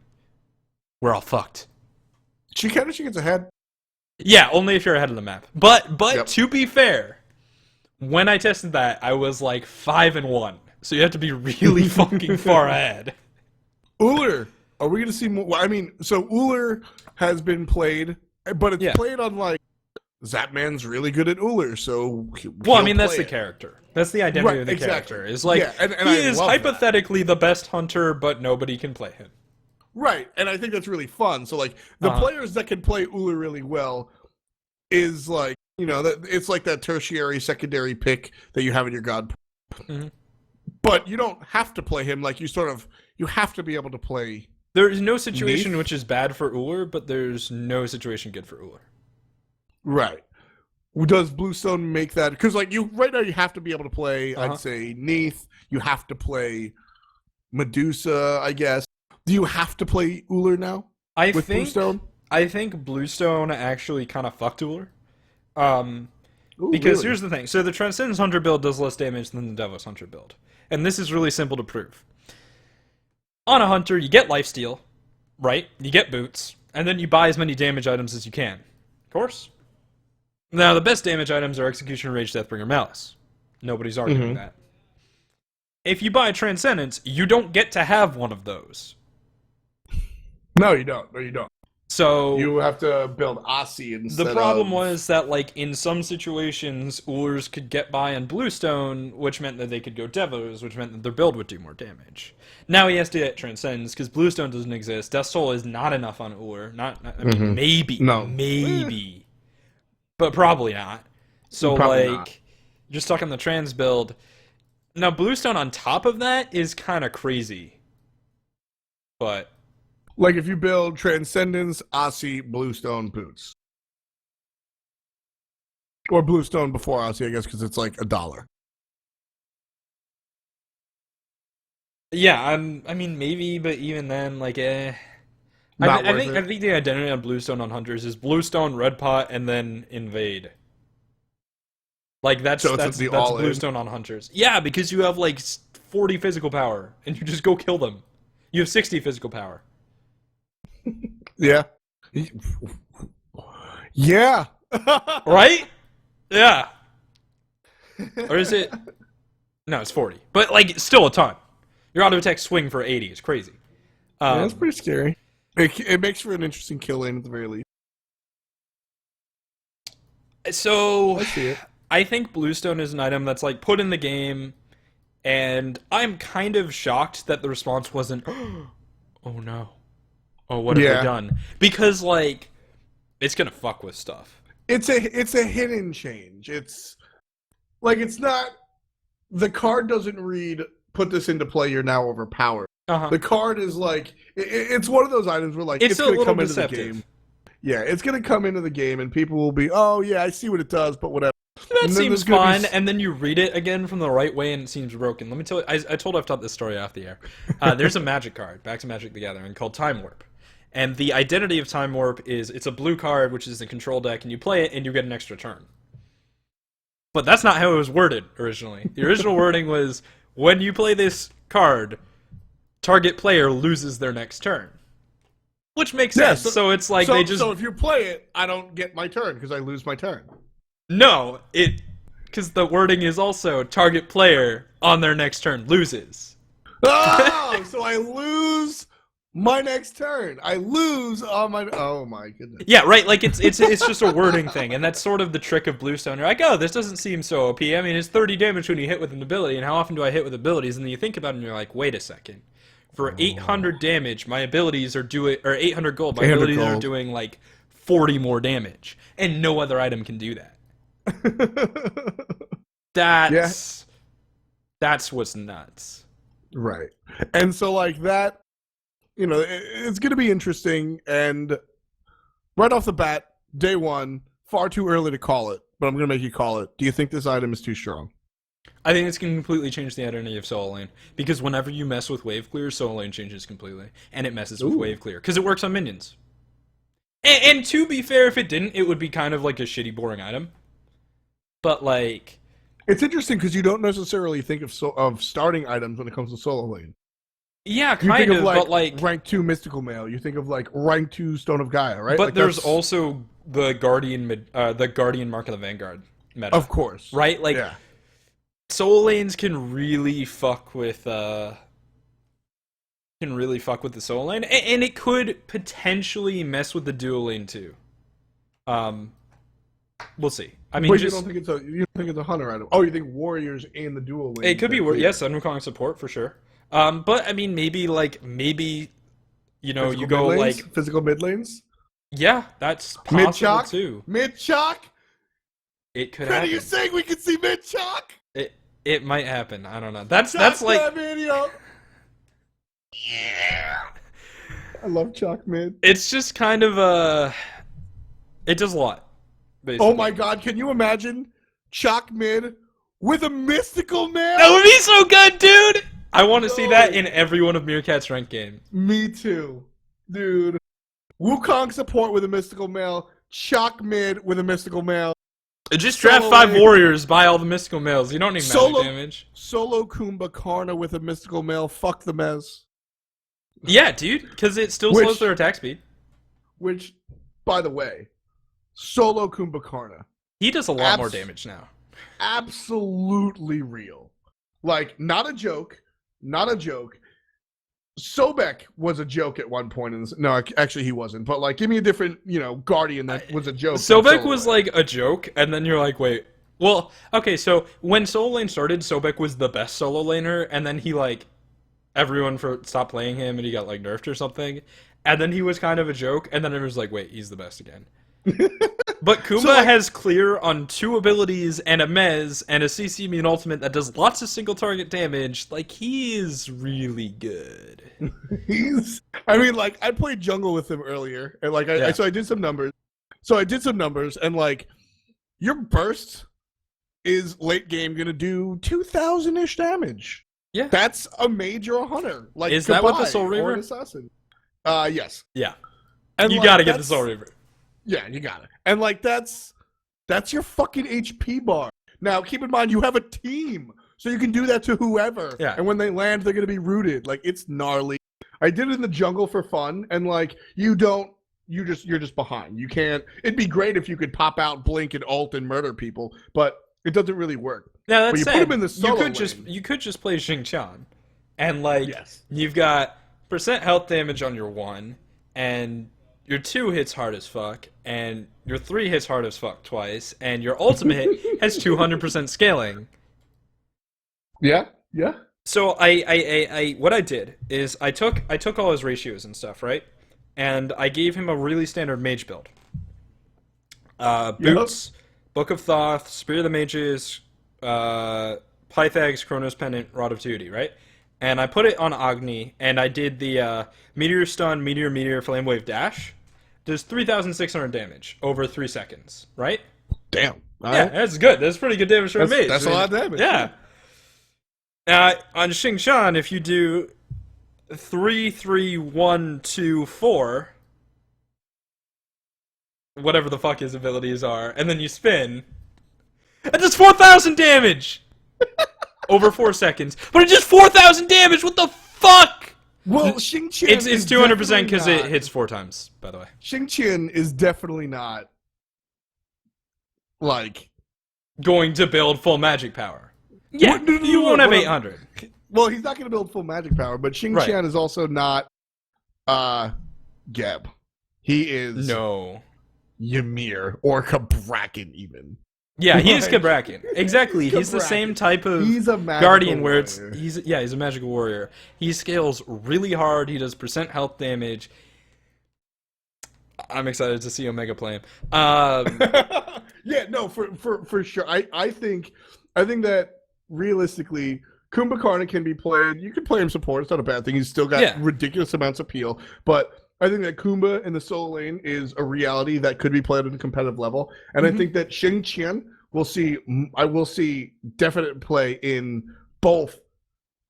Speaker 1: we're all fucked.
Speaker 2: She can if she gets ahead.
Speaker 1: Yeah, only if you're ahead of the map. But to be fair, when I tested that, I was like 5-1. So you have to be really fucking far ahead.
Speaker 2: Ullr. Are we going to see more? I mean, so Ullr has been played, but it's played on like Zapman's really good at Ullr, so
Speaker 1: that's the character. That's the identity of the character. Is like and he is hypothetically the best hunter, but nobody can play him.
Speaker 2: Right, and I think that's really fun. So like the players that can play Ullr really well is like it's like that tertiary, secondary pick that you have in your god. But you don't have to play him. Like, you have to be able to play.
Speaker 1: There's no situation
Speaker 2: Neith?
Speaker 1: which is bad for Uller, but there's no situation good for Uller.
Speaker 2: Right. Does Bluestone make that? Because like right now you have to be able to play, I'd say, Neith. You have to play Medusa, I guess. Do you have to play Uller now with Bluestone?
Speaker 1: I think Bluestone actually kind of fucked Uller.
Speaker 2: Ooh,
Speaker 1: because
Speaker 2: really?
Speaker 1: here's the thing. So the Transcendence Hunter build does less damage than the Devos Hunter build. And this is really simple to prove. On a Hunter, you get lifesteal, right? You get boots, and then you buy as many damage items as you can. Of course. Now, the best damage items are Execution, Rage, Deathbringer, Malice. Nobody's arguing that. If you buy Transcendence, you don't get to have one of those.
Speaker 2: No, you don't. No, you don't.
Speaker 1: So
Speaker 2: you have to build Aussie instead.
Speaker 1: The problem was that, like, in some situations, Ullers could get by on Bluestone, which meant that they could go Devos, which meant that their build would do more damage. Now he has to get Transcendence, because Bluestone doesn't exist. Death Soul is not enough on Uller. I mean, maybe.
Speaker 2: No.
Speaker 1: Maybe. But probably not. So,
Speaker 2: Probably
Speaker 1: like,
Speaker 2: not.
Speaker 1: you're stuck on the trans build. Now, Bluestone on top of that is kind of crazy. But
Speaker 2: like if you build Transcendence, Aussie, Bluestone, Boots. Or Bluestone before Aussie, I guess, because it's like $1.
Speaker 1: Yeah, I mean, maybe, but even then, like, I think the identity on Bluestone on Hunters is Bluestone, Red Pot, and then Invade. Like, that's Bluestone on Hunters. Yeah, because you have, like, 40 physical power, and you just go kill them. You have 60 physical power.
Speaker 2: Yeah. Yeah.
Speaker 1: Right? Yeah. Or is it? No, it's 40. But, like, it's still a ton. Your auto attack swing for 80 is crazy.
Speaker 2: Yeah, that's pretty scary. It makes for an interesting kill lane at the very least.
Speaker 1: So,
Speaker 2: I see it.
Speaker 1: I think Bluestone is an item that's, like, put in the game, and I'm kind of shocked that the response wasn't, oh no. Oh, what have they done? Because, like, it's gonna fuck with stuff.
Speaker 2: It's a hidden change. It's like, it's not, the card doesn't read, put this into play, you're now overpowered. The card is like, it's one of those items where, like, it's going to come into the game. Yeah, it's going to come into the game and people will be, oh yeah, I see what it does, but whatever.
Speaker 1: That seems fine, and then you read it again from the right way and it seems broken. Let me tell you, I've taught this story off the air. There's a Magic card, back to Magic the Gathering, called Time Warp. And the identity of Time Warp is, it's a blue card, which is a control deck, and you play it and you get an extra turn. But that's not how it was worded originally. The original wording was, when you play this card, target player loses their next turn. Which makes sense. So it's like they just...
Speaker 2: So if you play it, I don't get my turn because I lose my turn.
Speaker 1: No, because the wording is also target player on their next turn loses.
Speaker 2: Oh, so I lose my next turn. I lose on my... Oh my goodness.
Speaker 1: Yeah, right. Like it's just a wording thing, and that's sort of the trick of Bluestone. You're like, oh, this doesn't seem so OP. I mean, it's 30 damage when you hit with an ability, and how often do I hit with abilities? And then you think about it, and you're like, wait a second. For 800 damage, my abilities are doing, or 800 gold, my abilities are doing like 40 more damage, and no other item can do that. That's what's nuts.
Speaker 2: Right. And so like that, you know, it's going to be interesting, and right off the bat, day one, far too early to call it, but I'm going to make you call it. Do you think this item is too strong?
Speaker 1: I think it's going to completely change the identity of Soul Lane, because whenever you mess with Wave Clear, Soul Lane changes completely, and it messes with Wave Clear, because it works on minions. And to be fair, if it didn't, it would be kind of like a shitty, boring item. But, like...
Speaker 2: It's interesting, because you don't necessarily think of starting items when it comes to Solo Lane.
Speaker 1: Yeah, kind of, but like...
Speaker 2: rank 2 Mystical Mail, you think of, like, rank 2 Stone of Gaia, right?
Speaker 1: But
Speaker 2: like,
Speaker 1: there's also the Guardian Mark of the Vanguard meta.
Speaker 2: Of course.
Speaker 1: Right? Like... Yeah. Soul lanes can really fuck with the Soul Lane, and it could potentially mess with the dual lane too. We'll see. I mean,
Speaker 2: but you don't think it's a hunter item? Oh, you think warriors in the dual lane?
Speaker 1: It could be yes, Unconventional support for sure. But I mean, maybe you know, you go like
Speaker 2: physical mid lanes.
Speaker 1: Yeah, that's possible too.
Speaker 2: Mid-chalk.
Speaker 1: It could
Speaker 2: happen.
Speaker 1: happen.
Speaker 2: Are you saying we could see mid-chalk?
Speaker 1: It might happen. I don't know. That's like
Speaker 2: that video. I love Chalk Mid.
Speaker 1: It's just kind of it does a lot. Basically.
Speaker 2: Oh my god, can you imagine Chalk Mid with a mystical mail?
Speaker 1: That would be so good, dude! I want to see that in every one of Meerkat's ranked games.
Speaker 2: Me too. Dude. Wukong support with a mystical mail, Chalk Mid with a mystical mail.
Speaker 1: Just draft 5 warriors, buy all the mystical mails. You don't need magic damage.
Speaker 2: Solo Kumba Karna with a mystical mail, fuck the Mez.
Speaker 1: Yeah, dude, because it still slows their attack speed.
Speaker 2: Which, by the way, Solo Kumba Karna.
Speaker 1: He does a lot more damage now.
Speaker 2: Absolutely real. Like, not a joke. Not a joke. Sobek was a joke at one point. No, actually he wasn't. But, like, give me a different, Guardian that was a joke.
Speaker 1: Sobek was, like, a joke, and then you're like, wait. Well, okay, so when solo lane started, Sobek was the best solo laner, and then he, like, everyone stopped playing him, and he got, like, nerfed or something. And then he was kind of a joke, and then everyone was like, wait, he's the best again. But Kumba has clear on 2 abilities and a Mez and a CC immune ultimate that does lots of single target damage. Like, he is really good.
Speaker 2: I played jungle with him earlier, and so I did some numbers. And like, your burst is late game gonna do 2,000-ish damage.
Speaker 1: Yeah,
Speaker 2: that's a major hunter. Like,
Speaker 1: is that what the Soul Reaver?
Speaker 2: Or an assassin? Yes.
Speaker 1: Yeah, and you gotta get the Soul Reaver.
Speaker 2: Yeah, you got it. And, like, that's your fucking HP bar. Now, keep in mind, you have a team, so you can do that to whoever.
Speaker 1: Yeah.
Speaker 2: And when they land, they're going to be rooted. Like, it's gnarly. I did it in the jungle for fun, and, like, you're just behind. You can't. It'd be great if you could pop out, blink, and ult and murder people, but it doesn't really work.
Speaker 1: Yeah, that's
Speaker 2: but you put him in the solo
Speaker 1: you could just play Xingqian, and, like, you've got % health damage on your 1, and your 2 hits hard as fuck, and your 3 hits hard as fuck twice, and your ultimate has 200% scaling.
Speaker 2: Yeah.
Speaker 1: So what I did is I took all his ratios and stuff, right? And I gave him a really standard mage build. Boots, Book of Thoth, Spear of the Mages, Pythags, Chronos Pendant, Rod of Duty, right? And I put it on Agni, and I did the Meteor Stun, Meteor, Flame Wave Dash. Does 3,600 damage over 3 seconds, right?
Speaker 2: Damn.
Speaker 1: Yeah, that's good. That's pretty good damage for a mage.
Speaker 2: That's a lot of damage.
Speaker 1: Yeah. On Xingqian, if you do 3, 3, 1, 2, 4, whatever the fuck his abilities are, and then you spin, it does 4,000 damage over 4 seconds. But it does 4,000 damage. What the fuck?
Speaker 2: Well, Xingqian
Speaker 1: it's 200% because it hits 4 times, by the way.
Speaker 2: Xingqian is definitely not, like,
Speaker 1: going to build full magic power. Yeah, you won't have 800.
Speaker 2: Well, he's not going to build full magic power, but Xingqian is also not Geb. He is Ymir or Kabrakan even.
Speaker 1: Yeah, he is Kabrakan. Exactly. He's the same type of Guardian where he's a magical warrior. He scales really hard. He does % health damage. I'm excited to see Omega play him.
Speaker 2: Yeah, no, for sure. I think that realistically, Kumba Karna can be played. You can play him support. It's not a bad thing. He's still got ridiculous amounts of peel. But I think that Kumba in the solo lane is a reality that could be played at a competitive level. And I think that Xingqian I will see definite play in both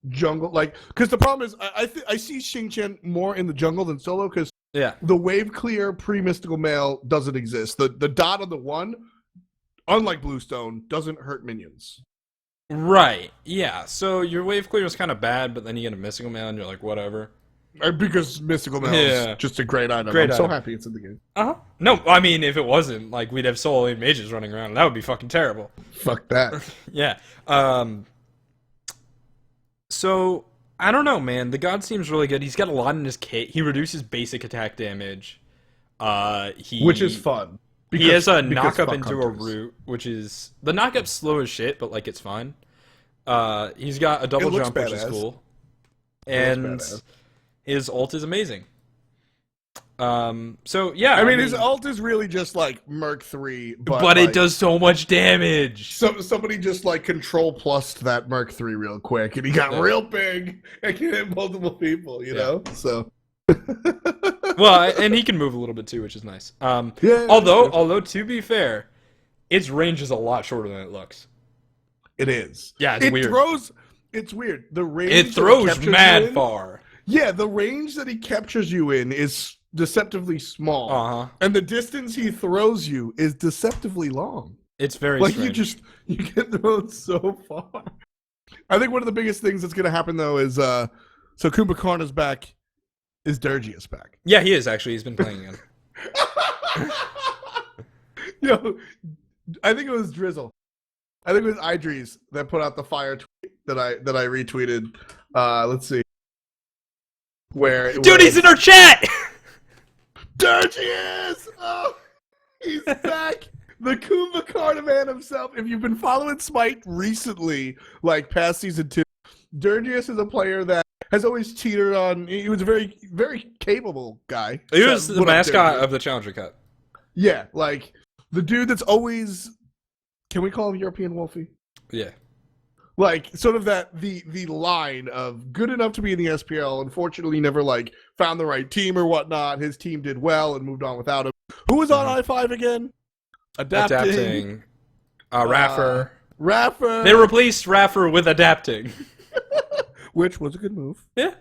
Speaker 2: jungle. Like, because the problem is I see Xingqian more in the jungle than solo because the wave clear pre-mystical mail doesn't exist. The dot on the 1, unlike Bluestone, doesn't hurt minions.
Speaker 1: Right, yeah. So your wave clear is kind of bad, but then you get a mystical mail and you're like, whatever.
Speaker 2: Because mystical mail is just a great item. So happy it's in the game.
Speaker 1: No, I mean, if it wasn't, like, we'd have solo lane mages running around, and that would be fucking terrible.
Speaker 2: Fuck that.
Speaker 1: Yeah. So, I don't know, man. The god seems really good. He's got a lot in his kit. He reduces basic attack damage.
Speaker 2: Which is fun.
Speaker 1: He has a knock-up into a root, which is... The knock-up's slow as shit, but, like, it's fine. He's got a double jump, which is cool. And his ult is amazing. So yeah,
Speaker 2: I mean his ult is really just like Merc 3, but
Speaker 1: like,
Speaker 2: it
Speaker 1: does so much damage.
Speaker 2: So somebody just like control plussed that Merc 3 real quick, and he got real big and can hit multiple people. You know, so.
Speaker 1: Well, and he can move a little bit too, which is nice.
Speaker 2: Yeah.
Speaker 1: Although to be fair, its range is a lot shorter than it looks.
Speaker 2: It is.
Speaker 1: Yeah, it's weird.
Speaker 2: It's weird. The range.
Speaker 1: It throws mad far.
Speaker 2: Yeah, the range that he captures you in is deceptively small, and the distance he throws you is deceptively long.
Speaker 1: It's very
Speaker 2: like
Speaker 1: strange.
Speaker 2: you get thrown so far. I think one of the biggest things that's going to happen though is so Kumbhakarna's back. Is Dirgius back?
Speaker 1: Yeah, he is actually. He's been playing again.
Speaker 2: Yo, I think it was Drizzle. I think it was Idris that put out the fire tweet that I retweeted. Let's see.
Speaker 1: Dude, he's in our chat!
Speaker 2: Dirgius! Oh, he's back. The Kumbhakarna man himself. If you've been following Smite recently, like past season 2, Dirgius is a player that has always cheated on. He was a very, very capable guy.
Speaker 1: He was the mascot of the Challenger Cup.
Speaker 2: Yeah, like the dude that's always. Can we call him European Wolfie?
Speaker 1: Yeah.
Speaker 2: Like sort of the line of good enough to be in the SPL. Unfortunately, never like found the right team or whatnot. His team did well and moved on without him. Who was on I5 again? Adapting.
Speaker 1: Raffer.
Speaker 2: Raffer.
Speaker 1: They replaced Raffer with Adapting.
Speaker 2: Which was a good move.
Speaker 1: Yeah.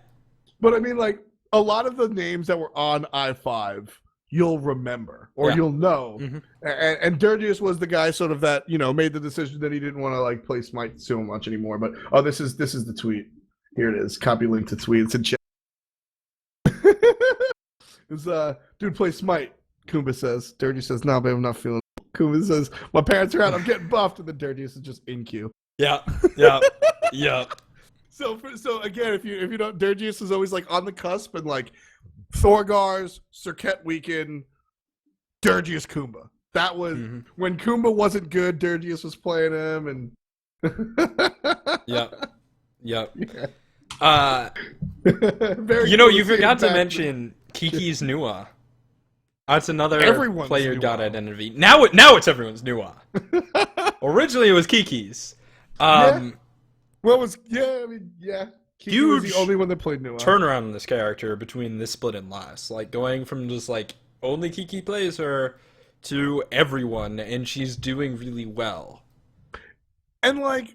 Speaker 2: But I mean, like, a lot of the names that were on I5, you'll remember or you'll know.
Speaker 1: Mm-hmm.
Speaker 2: And Dirgius was the guy sort of that, made the decision that he didn't want to, like, play Smite so much anymore. But, this is the tweet. Here it is. Copy link to tweet. It's in chat. It's, dude, play Smite, Kumba says. Dirgius says, no, babe, I'm not feeling it. Kumba says, my parents are out. I'm getting buffed. And then Dirgius is just in queue.
Speaker 1: Yeah.
Speaker 2: So again, if you don't, Dirgius is always like on the cusp and like Thorgar's, Circuit Weekend, Dirgius Kumba. That was when Kumba wasn't good, Dirgius was playing him and
Speaker 1: Yep.
Speaker 2: Yeah.
Speaker 1: You forgot to mention Kiki's Nua. That's another player god identity. Now it's everyone's Nua. Originally it was Kiki's.
Speaker 2: Kiki was the only one that played Nua.
Speaker 1: Turnaround in this character between this split and last. Like, going from just, like, only Kiki plays her to everyone, and she's doing really well.
Speaker 2: And, like,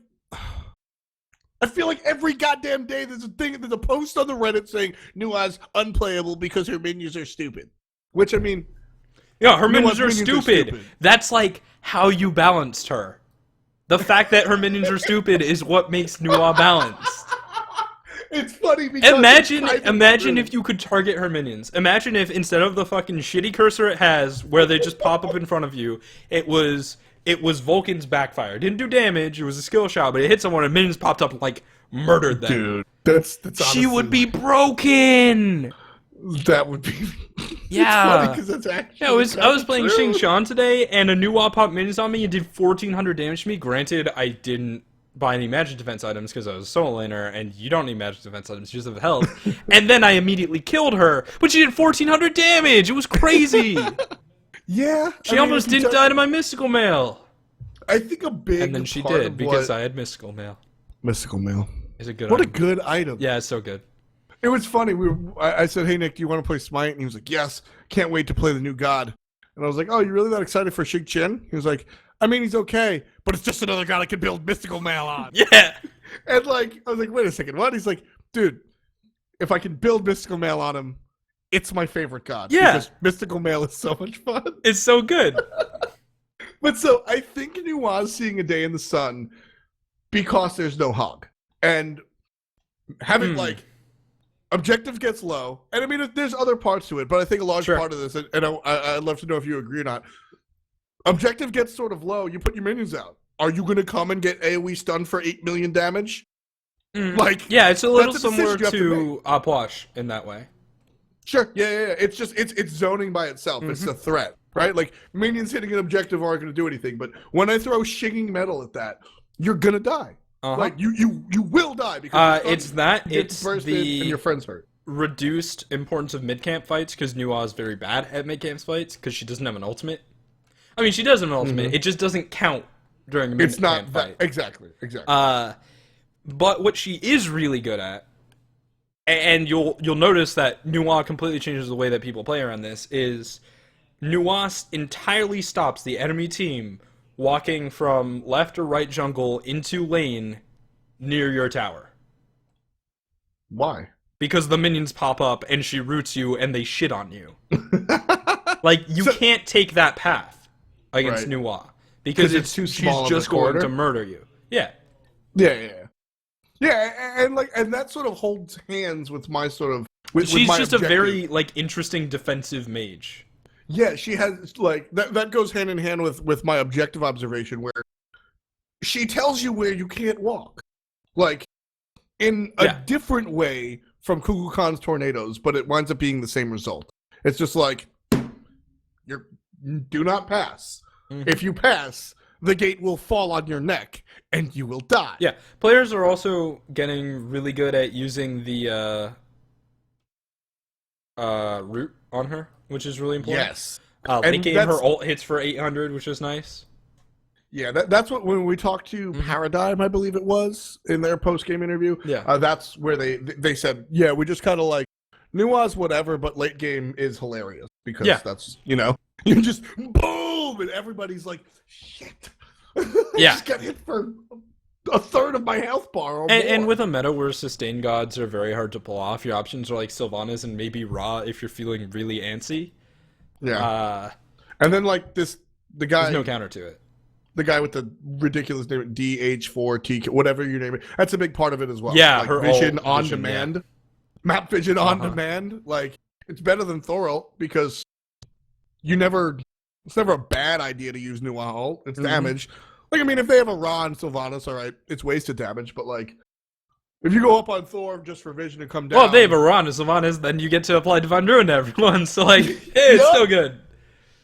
Speaker 2: I feel like every goddamn day there's a post on the Reddit saying Nua's unplayable because her minions are stupid. Which, I mean...
Speaker 1: Yeah, her minions are stupid. That's, like, how you balanced her. The fact that her minions are stupid is what makes Nua balanced.
Speaker 2: It's funny because
Speaker 1: imagine if you could target her minions. Imagine if instead of the fucking shitty cursor it has, where they just pop up in front of you, it was Vulcan's backfire. It didn't do damage. It was a skill shot, but it hit someone and minions popped up and like murdered them.
Speaker 2: Dude, that's honestly,
Speaker 1: she would be broken.
Speaker 2: That would be.
Speaker 1: Yeah.
Speaker 2: It's funny because that's actually.
Speaker 1: Yeah, I was playing Xing today, and a Nua popped minions on me and did 1,400 damage to me. Granted, I didn't buy any magic defense items because I was a soul laner, and you don't need magic defense items, you just have health. And then I immediately killed her, but she did 1,400 damage. It was crazy.
Speaker 2: Yeah.
Speaker 1: She almost didn't die to my mystical mail.
Speaker 2: I think a big.
Speaker 1: And then she did because I had mystical mail.
Speaker 2: Mystical mail
Speaker 1: is a good.
Speaker 2: What
Speaker 1: item.
Speaker 2: A good item.
Speaker 1: Yeah, it's so good.
Speaker 2: It was funny. I said, "Hey Nick, do you want to play Smite?" And he was like, "Yes, can't wait to play the new god." And I was like, "Oh, you really that excited for Xing Chen?" He was like, "I mean, he's okay, but it's just another god I can build mystical mail on."
Speaker 1: Yeah.
Speaker 2: And like, I was like, "Wait a second, what?" He's like, "Dude, if I can build mystical mail on him, it's my favorite god."
Speaker 1: Yeah.
Speaker 2: Because mystical mail is so much fun.
Speaker 1: It's so good.
Speaker 2: But so I think Nua's seeing a day in the sun because there's no hog, and having like. Objective gets low, and I mean, there's other parts to it, but I think a large part of this, and I'd love to know if you agree or not. Objective gets sort of low. You put your minions out. Are you going to come and get AoE stun for 8 million damage? Like,
Speaker 1: yeah, it's a little similar to Opwash in that way.
Speaker 2: Sure, yeah. It's just it's zoning by itself. It's a threat, right? Like minions hitting an objective aren't going to do anything, but when I throw shinging metal at that, you're gonna die. Like you will die because
Speaker 1: it's the
Speaker 2: and your friend's hurt.
Speaker 1: reduced importance of mid-camp fights because Nuwa is very bad at mid-camp fights because she doesn't have an ultimate. I mean, she does have an ultimate. It just doesn't count during a mid-camp fight.
Speaker 2: Exactly.
Speaker 1: But what she is really good at, and you'll notice that Nuwa completely changes the way that people play around this, is Nuwa entirely stops the enemy team walking from left or right jungle into lane near your tower.
Speaker 2: Why?
Speaker 1: Because the minions pop up and she roots you and they shit on you. Like, you can't take that path against Nuwa. Because
Speaker 2: it's too small.
Speaker 1: She's just going to murder you. Yeah.
Speaker 2: Yeah, and that sort of holds hands with my sort of.
Speaker 1: She's
Speaker 2: my
Speaker 1: just
Speaker 2: objective.
Speaker 1: A very interesting defensive mage.
Speaker 2: Yeah, she has that goes hand in hand with my objective observation, where she tells you where you can't walk, in a different way from Kukulkan's tornadoes, but it winds up being the same result. It's just do not pass. Mm-hmm. If you pass, the gate will fall on your neck and you will die.
Speaker 1: Yeah, players are also getting really good at using the root on her, which is really important.
Speaker 2: Yes.
Speaker 1: Late game, her ult hits for 800, which is nice.
Speaker 2: Yeah, that's what, when we talked to Paradigm, I believe it was, in their post-game interview, that's where they said, yeah, we just kind of Nua's whatever, but late game is hilarious, because that's, you just boom, and everybody's like, shit.
Speaker 1: Yeah.
Speaker 2: Just got hit for a third of my health bar or more.
Speaker 1: And with a meta where sustain gods are very hard to pull off, your options are Sylvanas and maybe Ra if you're feeling really antsy.
Speaker 2: Yeah. And then the guy...
Speaker 1: There's no counter to it.
Speaker 2: The guy with the ridiculous name, DH4T, whatever you name it. That's a big part of it as well.
Speaker 1: Yeah,
Speaker 2: her vision on demand. Yeah. Map vision on demand. It's better than Thorol, because it's never a bad idea to use Nuwa ult. It's damage. If they have a Ra and Sylvanas, all right, it's wasted damage, but if you go up on Thor just for vision and come down...
Speaker 1: Well, if they have a Ra and Sylvanas, then you get to apply Divine Ruin to everyone, so hey, it's still good.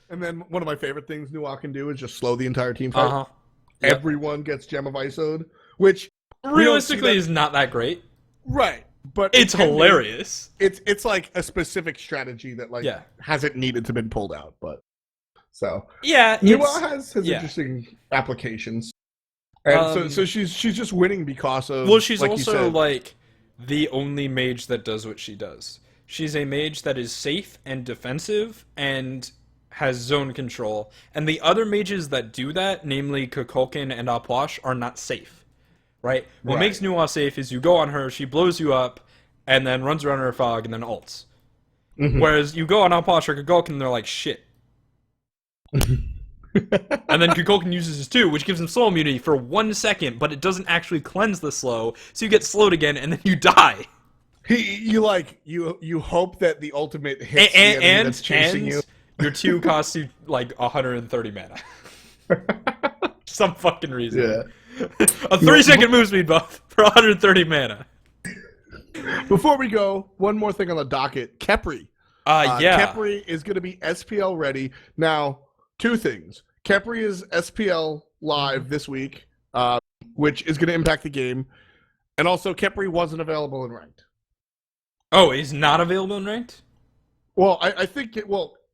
Speaker 2: And then one of my favorite things Nuwa can do is just slow the entire team fight. Yep. Everyone gets Gem of Iso'd, which
Speaker 1: realistically is not that great.
Speaker 2: Right. But
Speaker 1: it's hilarious.
Speaker 2: It's a specific strategy that hasn't needed to been pulled out, but Nuwa has interesting applications. And so she's just winning because of...
Speaker 1: Well, she's also the only mage that does what she does. She's a mage that is safe and defensive and has zone control, and the other mages that do that, namely Kukulkan and Apwash, are not safe. Right? What makes Nuwa safe is you go on her, she blows you up, and then runs around her fog, and then ults. Whereas you go on Apwash or Kukulkan, and they're like, shit. And then Kukulkan uses his 2, which gives him slow immunity for 1 second, but it doesn't actually cleanse the slow, so you get slowed again, and then you die.
Speaker 2: You hope that the ultimate hits the enemy that's chasing you.
Speaker 1: Your 2 costs you 130 mana. Some fucking reason. Yeah. A 3-second move speed buff for 130 mana.
Speaker 2: Before we go, one more thing on the docket. Khepri. Khepri is going to be SPL ready. Now, 2 things. Khepri is SPL live this week, which is going to impact the game. And also, Khepri wasn't available in ranked.
Speaker 1: Oh, he's not available in ranked?
Speaker 2: Well, I think he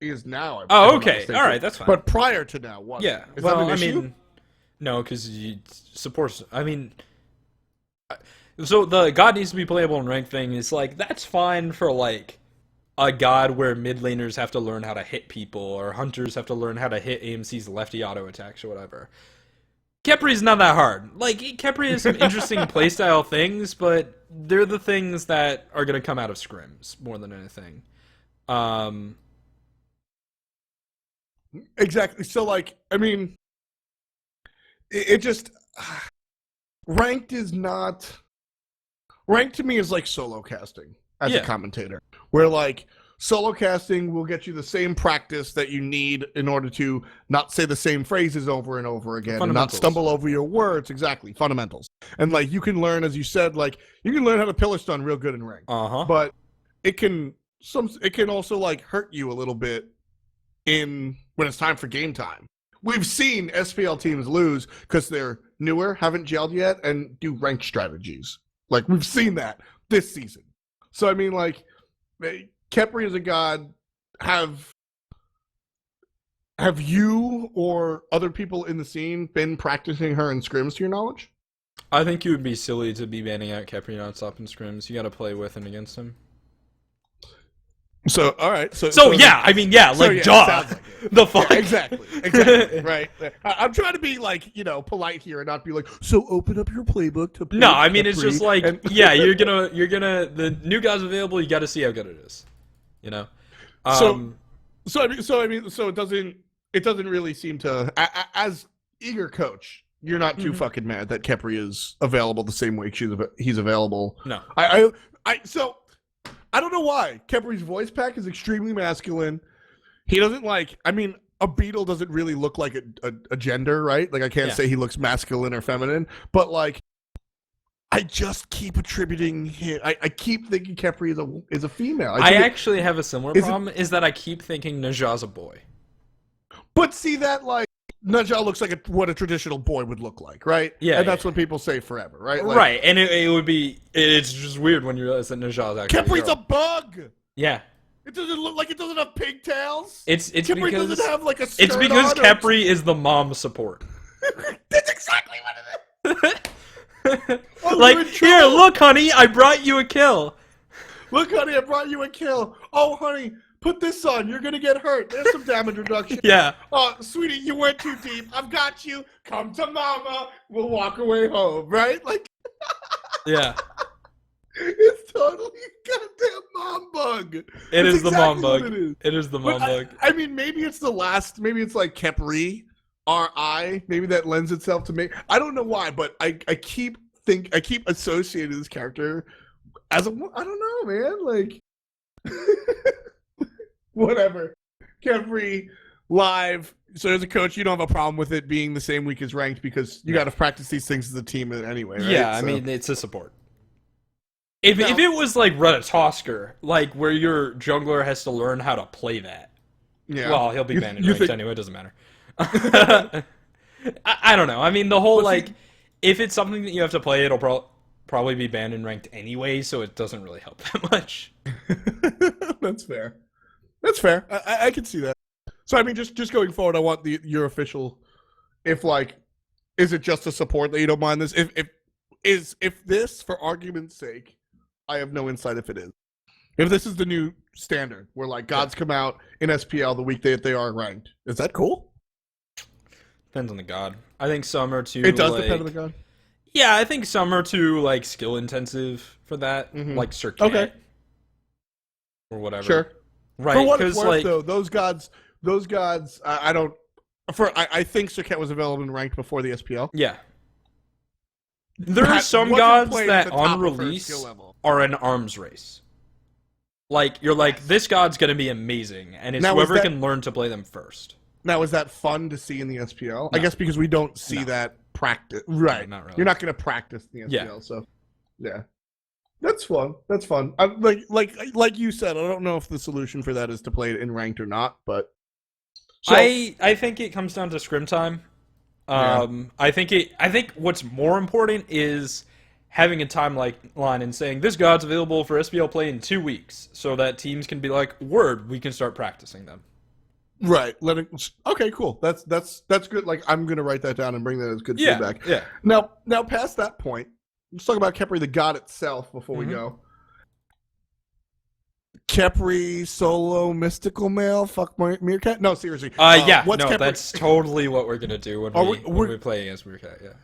Speaker 2: is now.
Speaker 1: Okay. All right, that's fine.
Speaker 2: But prior to now, what?
Speaker 1: Yeah.
Speaker 2: Is that an issue?
Speaker 1: No, because he supports... so the god needs to be playable in ranked thing is that's fine for a god where mid laners have to learn how to hit people, or hunters have to learn how to hit AMC's lefty auto attacks or whatever. Khepri's not that hard. Khepri has some interesting playstyle things, but they're the things that are going to come out of scrims more than anything.
Speaker 2: Exactly. So, it just... Ranked is not... Ranked to me is solo casting as a commentator. Where, solo casting will get you the same practice that you need in order to not say the same phrases over and over again, and not stumble over your words. Exactly, fundamentals. And you can learn, as you said, you can learn how to pillar stun real good in ranked. But it can also hurt you a little bit when it's time for game time. We've seen SPL teams lose because they're newer, haven't gelled yet, and do rank strategies. We've seen that this season. So Khepri is a god. Have you or other people in the scene been practicing her in scrims to your knowledge?
Speaker 1: I think you would be silly to be banning out Khepri nonstop in scrims. You got to play with and against him.
Speaker 2: So all right,
Speaker 1: so yeah, I mean yeah, like
Speaker 2: yeah,
Speaker 1: jaw.
Speaker 2: Like
Speaker 1: the fuck,
Speaker 2: yeah, exactly, right. I'm trying to be like polite here and not be like so open up your playbook to.
Speaker 1: No, I mean it's just like yeah, you're gonna the new guys available. You got to see how good it is, you know.
Speaker 2: So it doesn't really seem to as eager coach. You're not too fucking mad that Khepri is available the same way he's available.
Speaker 1: No,
Speaker 2: I don't know why. Khepri's voice pack is extremely masculine. He doesn't a beetle doesn't really look like a gender, right? Like I can't say he looks masculine or feminine, but like I just keep attributing him. I keep thinking Khepri is a female.
Speaker 1: I actually have a similar problem. Is that I keep thinking Naja's a boy.
Speaker 2: But see that like Naja looks like what a traditional boy would look like, right?
Speaker 1: Yeah,
Speaker 2: and that's what people say forever, right? Like,
Speaker 1: right, and it would be. It's just weird when you realize that Naja's actually.
Speaker 2: Khepri's a bug.
Speaker 1: Yeah.
Speaker 2: It doesn't look like it doesn't have pigtails.
Speaker 1: It's
Speaker 2: Khepri
Speaker 1: because
Speaker 2: doesn't have like a skirt
Speaker 1: it's because
Speaker 2: on
Speaker 1: Khepri is the mom support.
Speaker 2: That's exactly what it is. Oh,
Speaker 1: like here, look, honey, I brought you a kill.
Speaker 2: Look, honey, I brought you a kill. Oh, honey. Put this on. You're going to get hurt. There's some damage reduction.
Speaker 1: Yeah.
Speaker 2: Oh, sweetie, you went too deep. I've got you. Come to mama. We'll walk away home, right? Like,
Speaker 1: yeah.
Speaker 2: It's totally goddamn mom bug.
Speaker 1: It is the mom bug. It is the mom bug.
Speaker 2: I mean, maybe it's maybe it's like Khepri, R.I. Maybe that lends itself to me. I don't know why, but I keep associating this character as I don't know, man. Like, whatever. Khepri live. So as a coach, you don't have a problem with it being the same week as ranked because you got to practice these things as a team anyway, right?
Speaker 1: Yeah, I mean, it's a support. If it was like Retatosker, like where your jungler has to learn how to play that, well, he'll be banned in ranked anyway. It doesn't matter. I don't know. I mean, the whole if it's something that you have to play, it'll probably be banned in ranked anyway, so it doesn't really help that much.
Speaker 2: That's fair. That's fair. I can see that. So I mean, just going forward, I want your official. If is it just a support that you don't mind this? If this, for argument's sake, I have no insight if it is. If this is the new standard, where gods come out in SPL the week that they are ranked, is that cool?
Speaker 1: Depends on the god. I think some are too.
Speaker 2: It does depend on the god.
Speaker 1: Yeah, I think some are too skill intensive for that, like Circuit.
Speaker 2: Okay.
Speaker 1: Or whatever.
Speaker 2: Sure.
Speaker 1: Right.
Speaker 2: For what it's worth, though, those gods, I don't. I think Circuit was available and ranked before the SPL.
Speaker 1: Yeah. There are some gods that on release are an arms race. You're this god's gonna be amazing, and it's whoever can learn to play them first.
Speaker 2: Now, is that fun to see in the SPL? No. I guess because we don't see that practice. Right.
Speaker 1: No, not really.
Speaker 2: You're not gonna practice in the SPL, so yeah. That's fun. That's fun. Like you said, I don't know if the solution for that is to play it in ranked or not, but
Speaker 1: I think it comes down to scrim time. I think what's more important is having a timeline and saying this god's available for SPL play in 2 weeks, so that teams can be like, word, we can start practicing them.
Speaker 2: Right. Okay, cool. That's good. I'm gonna write that down and bring that as good feedback.
Speaker 1: Yeah.
Speaker 2: Now past that point, let's talk about Khepri the god itself before we go. Khepri solo mystical male fuck meerkat? No, seriously.
Speaker 1: That's totally what we're gonna do when we play against meerkat. Yeah.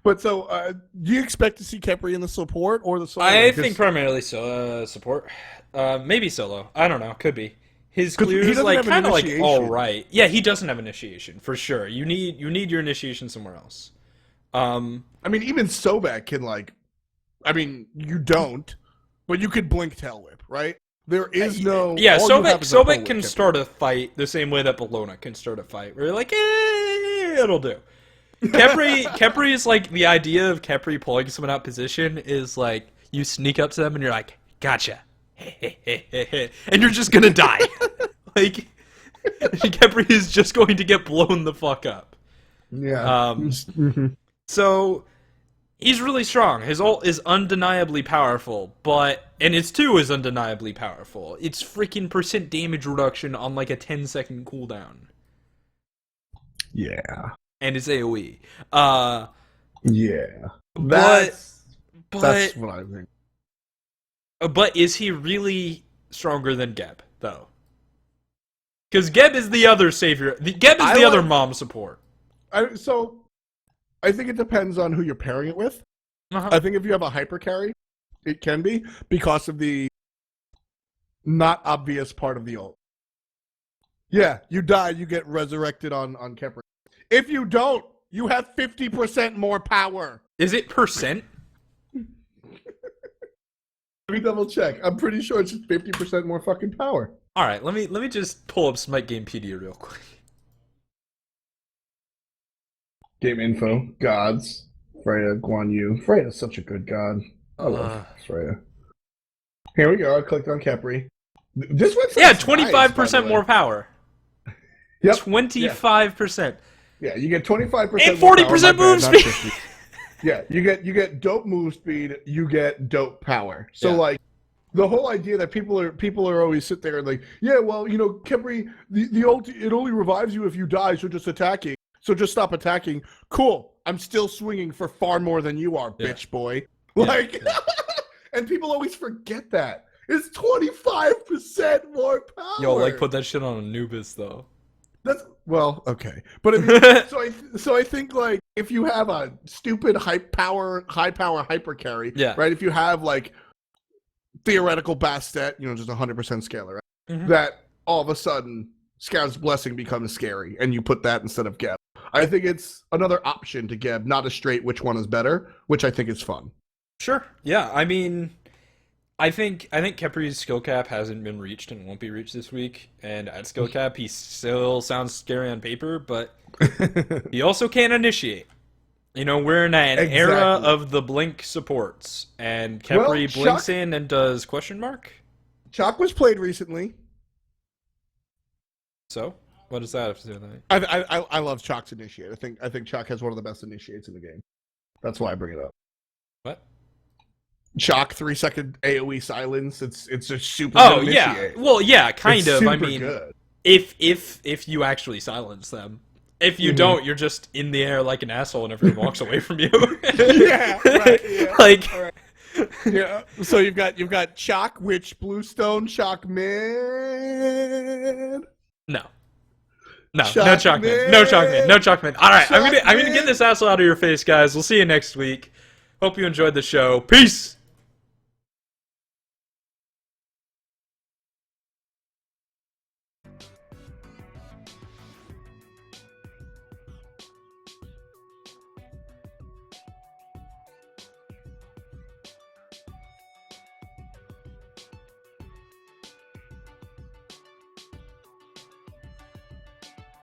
Speaker 2: But so, do you expect to see Khepri in the support or the solo?
Speaker 1: I think primarily support. Maybe solo. I don't know. Could be. His clear is kind of all right. Yeah, he doesn't have initiation for sure. You need your initiation somewhere else.
Speaker 2: I mean, even Sobek can you don't, but you could blink tail whip, right? There is no.
Speaker 1: Yeah, Sobek can start a fight the same way that Bellona can start a fight. Where you're it'll do. Khepri is the idea of Khepri pulling someone out position is you sneak up to them and you're like, gotcha. And you're just gonna die. Khepri is just going to get blown the fuck up.
Speaker 2: Yeah.
Speaker 1: So, He's really strong. His ult is undeniably powerful, and his 2 is undeniably powerful. It's freaking % damage reduction on like a 10-second cooldown.
Speaker 2: Yeah.
Speaker 1: And it's AoE.
Speaker 2: Yeah.
Speaker 1: That's
Speaker 2: what I think.
Speaker 1: But is he really stronger than Geb, though? Because Geb is the other savior. Geb is the other mom support.
Speaker 2: So, I think it depends on who you're pairing it with. I think if you have a hyper carry, it can be because of the not obvious part of the ult. Yeah, you die, you get resurrected on Khepri. If you don't, you have 50% more power.
Speaker 1: Is it %?
Speaker 2: Let me double check. I'm pretty sure it's 50% more fucking power.
Speaker 1: All right, let me just pull up Smite Gamepedia real quick.
Speaker 2: Game info, gods, Freya, Guan Yu. Freya's such a good god. I love Freya. Here we go. I clicked on Khepri. This one's
Speaker 1: 25% more power.
Speaker 2: Yep.
Speaker 1: 25%.
Speaker 2: Yeah, you get 25%
Speaker 1: and
Speaker 2: 40%
Speaker 1: move speed.
Speaker 2: Yeah, you get dope move speed. You get dope power. So like, the whole idea that people are always sit there and like, yeah, well, you know, Khepri, the ult, it only revives you if you die. So just attacking. So just stop attacking. Cool. I'm still swinging for far more than you are, bitch boy. Like, and people always forget that. It's 25% more power.
Speaker 1: Yo, like, put that shit on Anubis, though.
Speaker 2: That's, well, okay. But I mean, so I think, like, if you have a stupid high power hyper carry, right? If you have, like, theoretical Bastet, you know, just 100% scalar, right? That all of a sudden, Scav's Blessing becomes scary, and you put that instead of Geb. I think it's another option to Geb, not a straight which one is better, which I think is fun.
Speaker 1: Sure. Yeah, I mean, I think Khepri's skill cap hasn't been reached and won't be reached this week. And at skill cap, he still sounds scary on paper, but he also can't initiate. You know, we're in an era of the blink supports, and Khepri blinks in and does question mark.
Speaker 2: Chalk was played recently.
Speaker 1: So, what does that have to do with that?
Speaker 2: I love Chalk's initiate. I think Chalk has one of the best initiates in the game. That's why I bring it up.
Speaker 1: What?
Speaker 2: Chalk 3-second AoE silence. It's a super.
Speaker 1: Oh
Speaker 2: good
Speaker 1: yeah.
Speaker 2: initiate.
Speaker 1: Well, yeah, kind of. I mean,
Speaker 2: good.
Speaker 1: if you actually silence them. If you don't, you're just in the air like an asshole, and everyone walks away from you.
Speaker 2: Yeah, right. Yeah.
Speaker 1: Like,
Speaker 2: right. Yeah. So you've got Chalk, Witch, Bluestone, Chalk mid.
Speaker 1: No, Chalkman. No Chalkman. All right, I'm gonna get this asshole out of your face, guys. We'll see you next week. Hope you enjoyed the show. Peace.